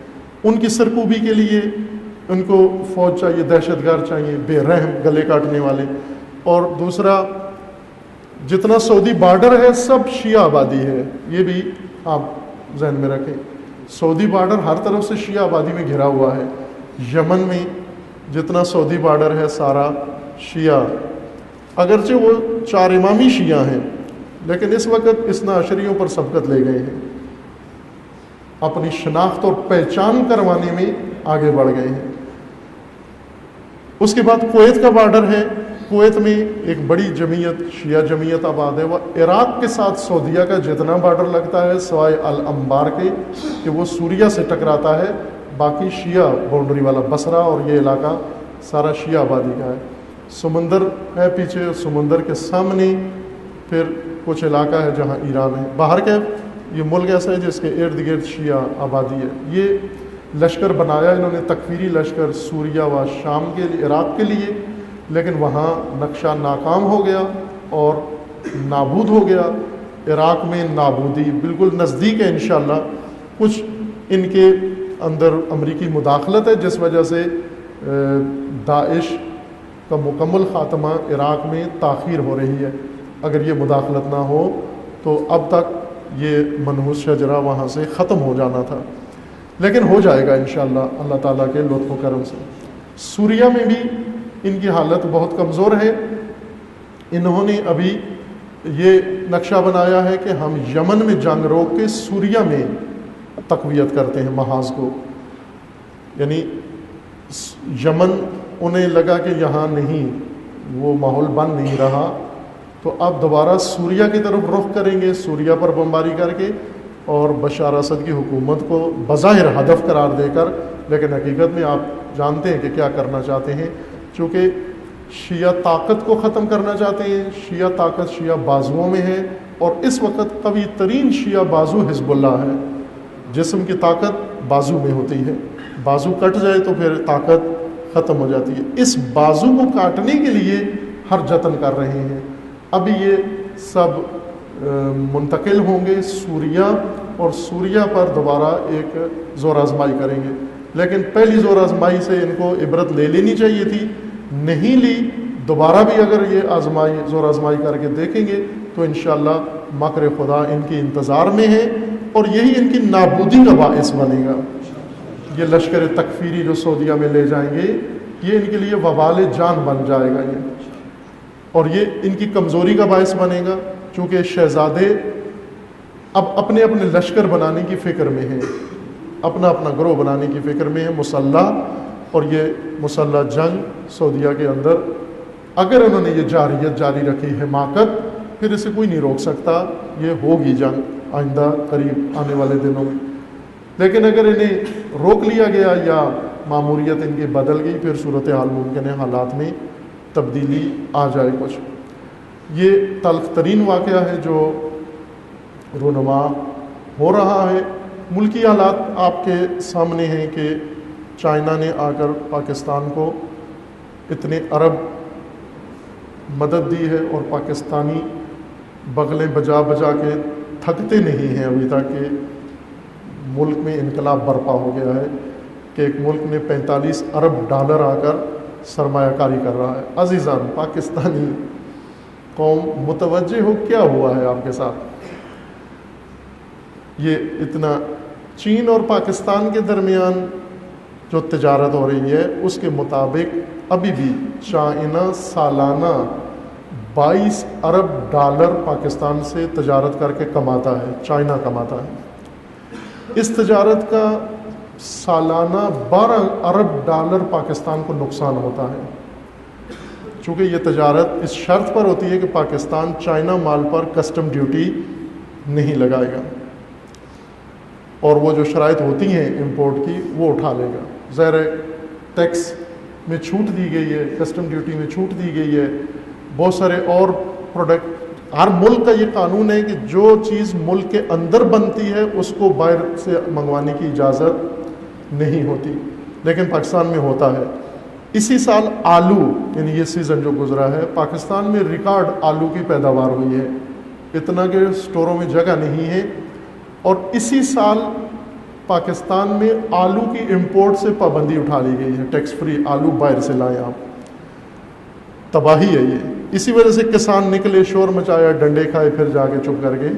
ان کی سرکوبی کے لیے ان کو فوج چاہیے، دہشت گرد چاہیے، بے رحم گلے کاٹنے والے. اور دوسرا جتنا سعودی بارڈر ہے سب شیعہ آبادی ہے، یہ بھی آپ ذہن میں رکھیں. سعودی بارڈر ہر طرف سے شیعہ آبادی میں گھرا ہوا ہے. یمن میں جتنا سعودی بارڈر ہے سارا شیعہ، اگرچہ وہ 4 امامی شیعہ ہیں لیکن اس وقت اثنا عشریوں پر سبقت لے گئے ہیں، اپنی شناخت اور پہچان کروانے میں آگے بڑھ گئے ہیں. اس کے بعد کویت کا بارڈر ہے. کویت میں ایک بڑی جمعیت، شیعہ جمعیت آباد ہے. وہ عراق کے ساتھ سعودیہ کا جتنا بارڈر لگتا ہے سوائے الانبار کے کہ وہ سوریہ سے ٹکراتا ہے، باقی شیعہ باؤنڈری والا بصرہ اور یہ علاقہ سارا شیعہ آبادی کا ہے. سمندر ہے پیچھے، سمندر کے سامنے پھر کچھ علاقہ ہے جہاں ایران ہے. باہر کے یہ ملک ایسا ہے جس کے ارد گرد شیعہ آبادی ہے. یہ لشکر بنایا انہوں نے، تکفیری لشکر، سوریہ و شام کے لیے، عراق کے لیے، لیکن وہاں نقشہ ناکام ہو گیا اور نابود ہو گیا. عراق میں نابودی بالکل نزدیک ہے انشاءاللہ. کچھ ان کے اندر امریکی مداخلت ہے جس وجہ سے داعش کا مکمل خاتمہ عراق میں تاخیر ہو رہی ہے. اگر یہ مداخلت نہ ہو تو اب تک یہ منحوس شجرہ وہاں سے ختم ہو جانا تھا، لیکن ہو جائے گا انشاءاللہ اللہ تعالیٰ کے لطف و کرم سے. سوریہ میں بھی ان کی حالت بہت کمزور ہے. انہوں نے ابھی یہ نقشہ بنایا ہے کہ ہم یمن میں جنگ روک کے سوریہ میں تقویت کرتے ہیں محاذ کو. یعنی یمن انہیں لگا کہ یہاں نہیں، وہ ماحول بن نہیں رہا، تو اب دوبارہ سوریہ کی طرف رخ کریں گے، سوریہ پر بمباری کر کے اور بشار اسد کی حکومت کو بظاہر ہدف قرار دے کر، لیکن حقیقت میں آپ جانتے ہیں کہ کیا کرنا چاہتے ہیں. چونکہ شیعہ طاقت کو ختم کرنا چاہتے ہیں. شیعہ طاقت شیعہ بازوؤں میں ہے، اور اس وقت قوی ترین شیعہ بازو حزب اللہ ہے. جسم کی طاقت بازو میں ہوتی ہے، بازو کٹ جائے تو پھر طاقت ختم ہو جاتی ہے. اس بازو کو کاٹنے کے لیے ہر جتن کر رہے ہیں. اب یہ سب منتقل ہوں گے سوریہ، اور سوریہ پر دوبارہ ایک زور آزمائی کریں گے. لیکن پہلی زور آزمائی سے ان کو عبرت لے لینی چاہیے تھی، نہیں لی. دوبارہ بھی اگر یہ زور آزمائی کر کے دیکھیں گے تو انشاءاللہ مکر خدا ان کی انتظار میں ہے، اور یہی ان کی نابودی کا باعث بنے گا. یہ لشکر تکفیری جو سعودیہ میں لے جائیں گے یہ ان کے لیے وبال جان بن جائے گا یہ، اور یہ ان کی کمزوری کا باعث بنے گا. چونکہ شہزادے اب اپنے اپنے لشکر بنانے کی فکر میں ہیں، اپنا اپنا گروہ بنانے کی فکر میں ہیں مسلح. اور یہ مسلح جنگ سعودیہ کے اندر اگر انہوں نے یہ جارحیت جاری رکھی، حماقت، پھر اسے کوئی نہیں روک سکتا. یہ ہوگی جنگ آئندہ قریب آنے والے دنوں میں. لیکن اگر انہیں روک لیا گیا یا ماموریت ان کی بدل گئی، پھر صورتحال ممکن ہے حالات میں تبدیلی آ جائے کچھ. یہ تلخ ترین واقعہ ہے جو رونما ہو رہا ہے. ملکی حالات آپ کے سامنے ہیں کہ چائنا نے آ کر پاکستان کو اتنے ارب مدد دی ہے، اور پاکستانی بغلیں بجا بجا کے تھکتے نہیں ہیں ابھی تک کہ ملک میں انقلاب برپا ہو گیا ہے، کہ ایک ملک میں 45 ارب ڈالر آ کر سرمایہ کاری کر رہا ہے. عزیزان، پاکستانی قوم متوجہ ہو کیا ہوا ہے آپ کے ساتھ. یہ اتنا چین اور پاکستان کے درمیان جو تجارت ہو رہی ہے اس کے مطابق ابھی بھی چائنا سالانہ 22 ارب ڈالر پاکستان سے تجارت کر کے کماتا ہے. چائنا کماتا ہے. اس تجارت کا سالانہ 12 ارب ڈالر پاکستان کو نقصان ہوتا ہے. چونکہ یہ تجارت اس شرط پر ہوتی ہے کہ پاکستان چائنا مال پر کسٹم ڈیوٹی نہیں لگائے گا اور وہ جو شرائط ہوتی ہیں امپورٹ کی وہ اٹھا لے گا. ظاہر ہے ٹیکس میں چھوٹ دی گئی ہے, کسٹم ڈیوٹی میں چھوٹ دی گئی ہے, بہت سارے اور پروڈکٹ. ہر ملک کا یہ قانون ہے کہ جو چیز ملک کے اندر بنتی ہے اس کو باہر سے منگوانے کی اجازت نہیں ہوتی, لیکن پاکستان میں ہوتا ہے. اسی سال آلو یعنی یہ سیزن جو گزرا ہے پاکستان میں ریکارڈ آلو کی پیداوار ہوئی ہے, اتنا کہ سٹوروں میں جگہ نہیں ہے. اور اسی سال پاکستان میں آلو کی امپورٹ سے پابندی اٹھا لی گئی ہے, ٹیکس فری آلو باہر سے لائیں آپ. تباہی ہے یہ. اسی وجہ سے کسان نکلے, شور مچایا, ڈنڈے کھائے, پھر جا کے چپ کر کے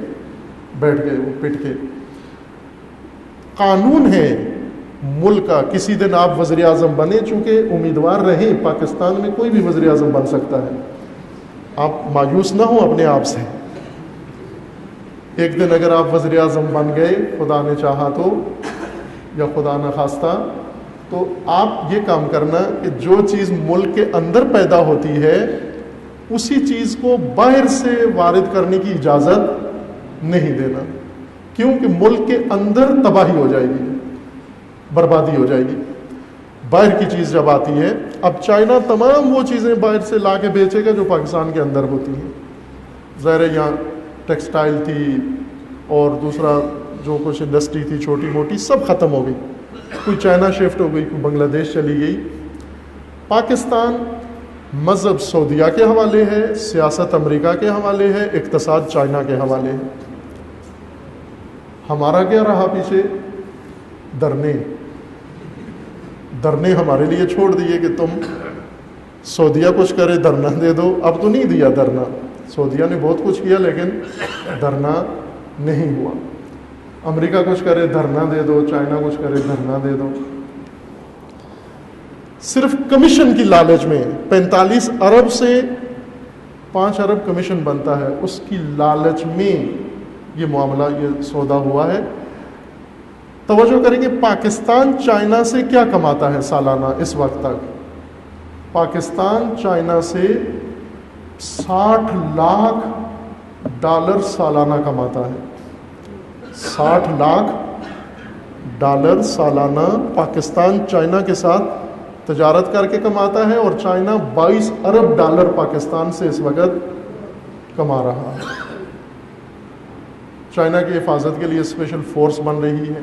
بیٹھ گئے وہ پٹ کے. قانون ہے ملک کا, کسی دن آپ وزیر اعظم بنے, چونکہ امیدوار رہیں پاکستان میں کوئی بھی وزیر اعظم بن سکتا ہے, آپ مایوس نہ ہوں اپنے آپ سے. ایک دن اگر آپ وزیر اعظم بن گئے خدا نے چاہا تو, یا خدا نہ خواستہ, تو آپ یہ کام کرنا کہ جو چیز ملک کے اندر پیدا ہوتی ہے اسی چیز کو باہر سے وارد کرنے کی اجازت نہیں دینا, کیونکہ ملک کے اندر تباہی ہو جائے گی, بربادی ہو جائے گی. باہر کی چیز جب آتی ہے, اب چائنا تمام وہ چیزیں باہر سے لا کے بیچے گا جو پاکستان کے اندر ہوتی ہیں. ظاہر ہے یہاں ٹیکسٹائل تھی اور دوسرا جو کچھ انڈسٹری تھی چھوٹی موٹی سب ختم ہو گئی, کوئی چائنا شفٹ ہو گئی, کوئی بنگلہ دیش چلی گئی. پاکستان مذہب سعودیہ کے حوالے ہے, سیاست امریکہ کے حوالے ہے, اقتصاد چائنا کے حوالے ہے. ہمارا کیا رہا پیچھے؟ دھرنے ہمارے لیے چھوڑ دیے کہ تم سعودیہ کچھ کرے دھرنا دے دو. اب تو نہیں دیا دھرنا, سعودیہ نے بہت کچھ کیا لیکن دھرنا نہیں ہوا. امریکہ کچھ کرے دھرنا دے دو, چائنا کچھ کرے دھرنا دے دو. صرف کمیشن کی لالچ میں 45 ارب سے 5 ارب کمیشن بنتا ہے, اس کی لالچ میں یہ معاملہ, یہ سودا ہوا ہے. توجہ کریں کہ پاکستان چائنا سے کیا کماتا ہے سالانہ اس وقت تک؟ پاکستان چائنا سے 60 لاکھ ڈالر سالانہ کماتا ہے. 60 لاکھ ڈالر سالانہ پاکستان چائنا کے ساتھ تجارت کر کے کماتا ہے, اور چائنا 22 ارب ڈالر پاکستان سے اس وقت کما رہا ہے. چائنا کی حفاظت کے لیے اسپیشل فورس بن رہی ہے.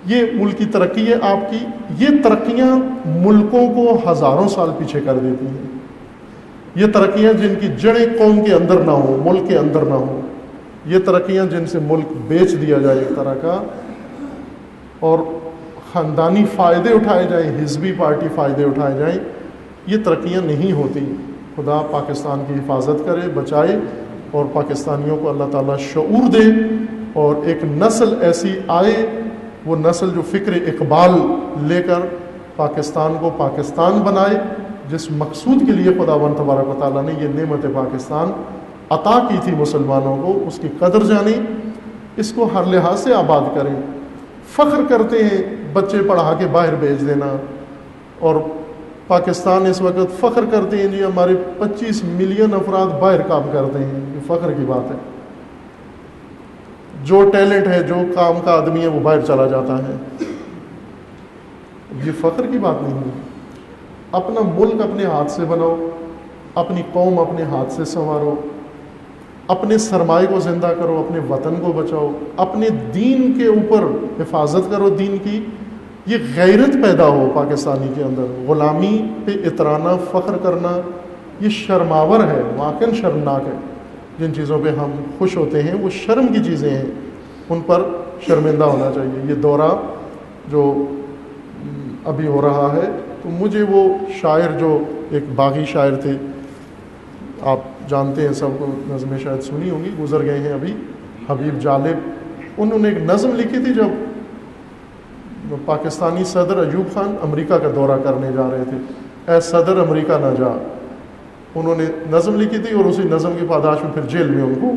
یہ ملک کی ترقی ہے آپ کی. یہ ترقیاں ملکوں کو ہزاروں سال پیچھے کر دیتی ہیں. یہ ترقیاں جن کی جڑیں قوم کے اندر نہ ہوں, ملک کے اندر نہ ہوں. یہ ترقیاں جن سے ملک بیچ دیا جائے ایک طرح کا, اور خاندانی فائدے اٹھائے جائیں, حزبی پارٹی فائدے اٹھائے جائیں, یہ ترقیاں نہیں ہوتی. خدا پاکستان کی حفاظت کرے, بچائے, اور پاکستانیوں کو اللہ تعالیٰ شعور دے, اور ایک نسل ایسی آئے, وہ نسل جو فکر اقبال لے کر پاکستان کو پاکستان بنائے, جس مقصود کے لیے خداوند تبارک و تعالیٰ نے یہ نعمت پاکستان عطا کی تھی مسلمانوں کو, اس کی قدر جانیں, اس کو ہر لحاظ سے آباد کریں. فخر کرتے ہیں بچے پڑھا کے باہر بھیج دینا, اور پاکستان اس وقت فخر کرتے ہیں جی ہمارے 25 ملین افراد باہر کام کرتے ہیں. یہ فخر کی بات ہے. جو ٹیلنٹ ہے, جو کام کا آدمی ہے, وہ باہر چلا جاتا ہے. یہ فخر کی بات نہیں ہے. اپنا ملک اپنے ہاتھ سے بناؤ, اپنی قوم اپنے ہاتھ سے سنوارو, اپنے سرمایہ کو زندہ کرو, اپنے وطن کو بچاؤ, اپنے دین کے اوپر حفاظت کرو دین کی. یہ غیرت پیدا ہو پاکستانی کے اندر. غلامی پہ اترانا, فخر کرنا, یہ شرماور ہے, واقعاً شرمناک ہے. جن چیزوں پہ ہم خوش ہوتے ہیں وہ شرم کی چیزیں ہیں, ان پر شرمندہ ہونا چاہیے. یہ دورہ جو ابھی ہو رہا ہے, تو مجھے وہ شاعر جو ایک باغی شاعر تھے, آپ جانتے ہیں سب کو، نظمیں شاید سنی ہوں گی، گزر گئے ہیں ابھی، حبیب جالب، انہوں نے ایک نظم لکھی تھی جب پاکستانی صدر ایوب خان امریکہ کا دورہ کرنے جا رہے تھے، اے صدر امریکہ نہ جا، انہوں نے نظم لکھی تھی اور اسی نظم کی پاداش میں پھر جیل میں ان کو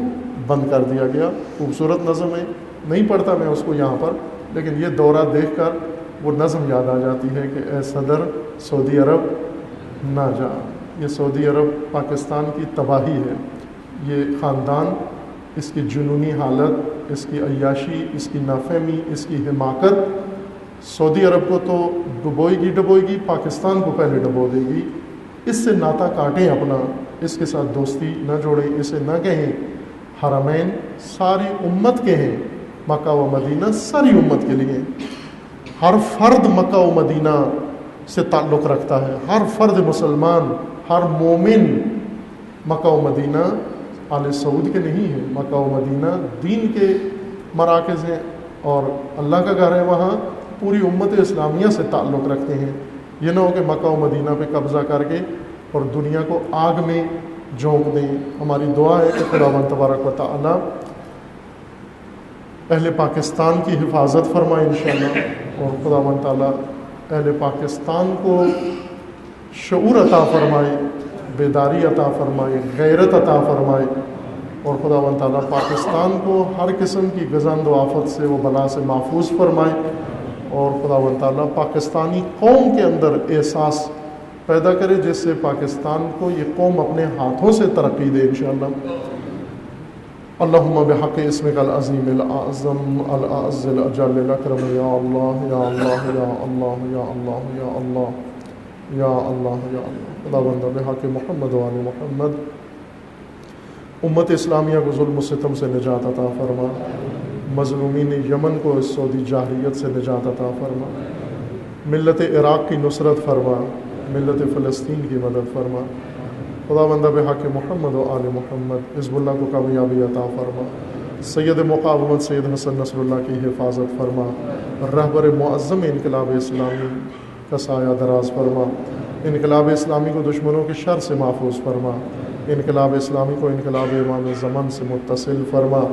بند کر دیا گیا۔ خوبصورت نظم ہے، نہیں پڑھتا میں اس کو یہاں پر، لیکن یہ دورہ دیکھ کر وہ نظم یاد آ جاتی ہے کہ اے صدر سعودی عرب نہ جا۔ یہ سعودی عرب پاکستان کی تباہی ہے، یہ خاندان، اس کی جنونی حالت، اس کی عیاشی، اس کی نافہمی، اس کی حماقت سعودی عرب کو تو ڈبوئے گی، پاکستان کو پہلے ڈبو دے گی۔ اس سے ناطا کاٹیں اپنا، اس کے ساتھ دوستی نہ جوڑیں، اسے نہ کہیں حرمین ساری امت کے ہیں، مکہ و مدینہ ساری امت کے لیے، ہر فرد مکہ و مدینہ سے تعلق رکھتا ہے، ہر فرد مسلمان، ہر مومن مکہ و مدینہ آل سعود کے نہیں ہیں، مکہ و مدینہ دین کے مراکز ہیں اور اللہ کا گھر ہے، وہاں پوری امت اسلامیہ سے تعلق رکھتے ہیں۔ یہ نہ ہو کہ مکہ و مدینہ پہ قبضہ کر کے اور دنیا کو آگ میں جھونک دیں۔ ہماری دعا ہے کہ خداوند تبارک و تعالی اہل پاکستان کی حفاظت فرمائے انشاءاللہ، اور خداوند تعالی اہل پاکستان کو شعور عطا فرمائے، بیداری عطا فرمائے، غیرت عطا فرمائے، اور خداوند تعالی پاکستان کو ہر قسم کی گزند و آفت سے و بلا سے محفوظ فرمائے، اور خداوند تعالی پاکستانی قوم کے اندر احساس پیدا کرے جس سے پاکستان کو یہ قوم اپنے ہاتھوں سے ترقی دے انشاءاللہ۔ اللہم بحق اسمک العظیم الاعظم الاعز الاجل الاکرم، یا اللہ یا اللہ یا اللہ یا اللہ یا اللہ یا اللہ یا اللہ۔ خداوند بحق محمد و آل محمد امت اسلامیہ کو ظلم و ستم سے نجات عطا فرما، مظلومین یمن کو اس سعودی جاہلیت سے نجات عطا فرما، ملت عراق کی نصرت فرما، ملت فلسطین کی مدد فرما۔ خداوند بحق محمد و آل محمد حزب اللہ کو کامیابی عطا فرما، سید مقاومت سید حسن نصر اللہ کی حفاظت فرما، رہبر معظم انقلاب اسلامی کا سایہ دراز فرما، انقلاب اسلامی کو دشمنوں کے شر سے محفوظ فرما، انقلاب اسلامی کو انقلاب امام زمن سے متصل فرما،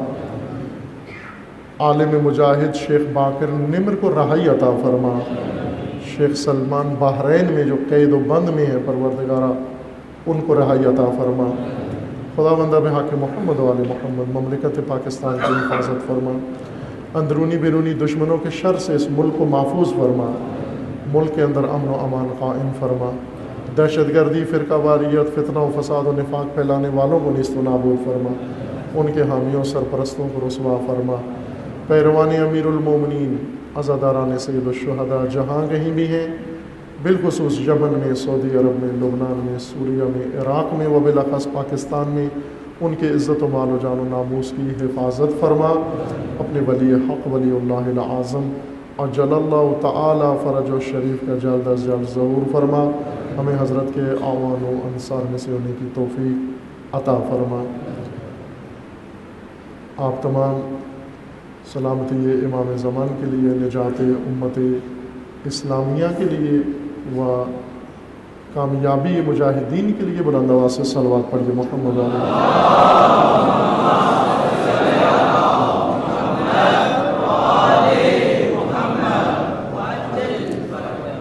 عالم مجاہد شیخ باقر نمر کو رہائی عطا فرما، شیخ سلمان بحرین میں جو قید و بند میں ہے پروردگارہ ان کو رہائی عطا فرما۔ خداوند بحق محمد و آل محمد مملکت پاکستان کی حفاظت فرما، اندرونی بیرونی دشمنوں کے شر سے اس ملک کو محفوظ فرما، ملک کے اندر امن و امان قائم فرما، دہشت گردی، فرقہ واریت، فتنہ و فساد و نفاق پھیلانے والوں کو نیست و نابود فرما، ان کے حامیوں سرپرستوں کو رسوا فرما، پیروان امیر المومنین عزاداران سید الشہداء جہاں کہیں بھی ہیں، بالخصوص یمن میں، سعودی عرب میں، لبنان میں، سوریہ میں، عراق میں و بالاخص پاکستان میں، ان کے عزت و مال و جان و ناموس کی حفاظت فرما، اپنے ولی حق ولی اللہ العظم عجل اللہ تعالی فرج و شریف کا جلد از جلد ظہور فرما، ہمیں حضرت کے اعوان و انصار میں سے ہونے کی توفیق عطا فرما۔ آپ تمام سلامتی امام زمان کے لیے، نجات امت اسلامیہ کے لیے و کامیابی مجاہدین کے لیے بلند آواز سے صلوات پڑھیے محمد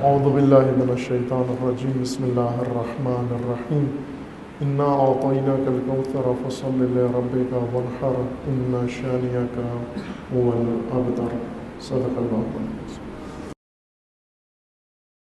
اعوذ باللہ من الشیطان الرجیم، بسم اللہ الرحمن الرحیم، انا اعطیناک الکوثر فصل لربک وانحر ان شانئک هو الابتر، صدق اللہ۔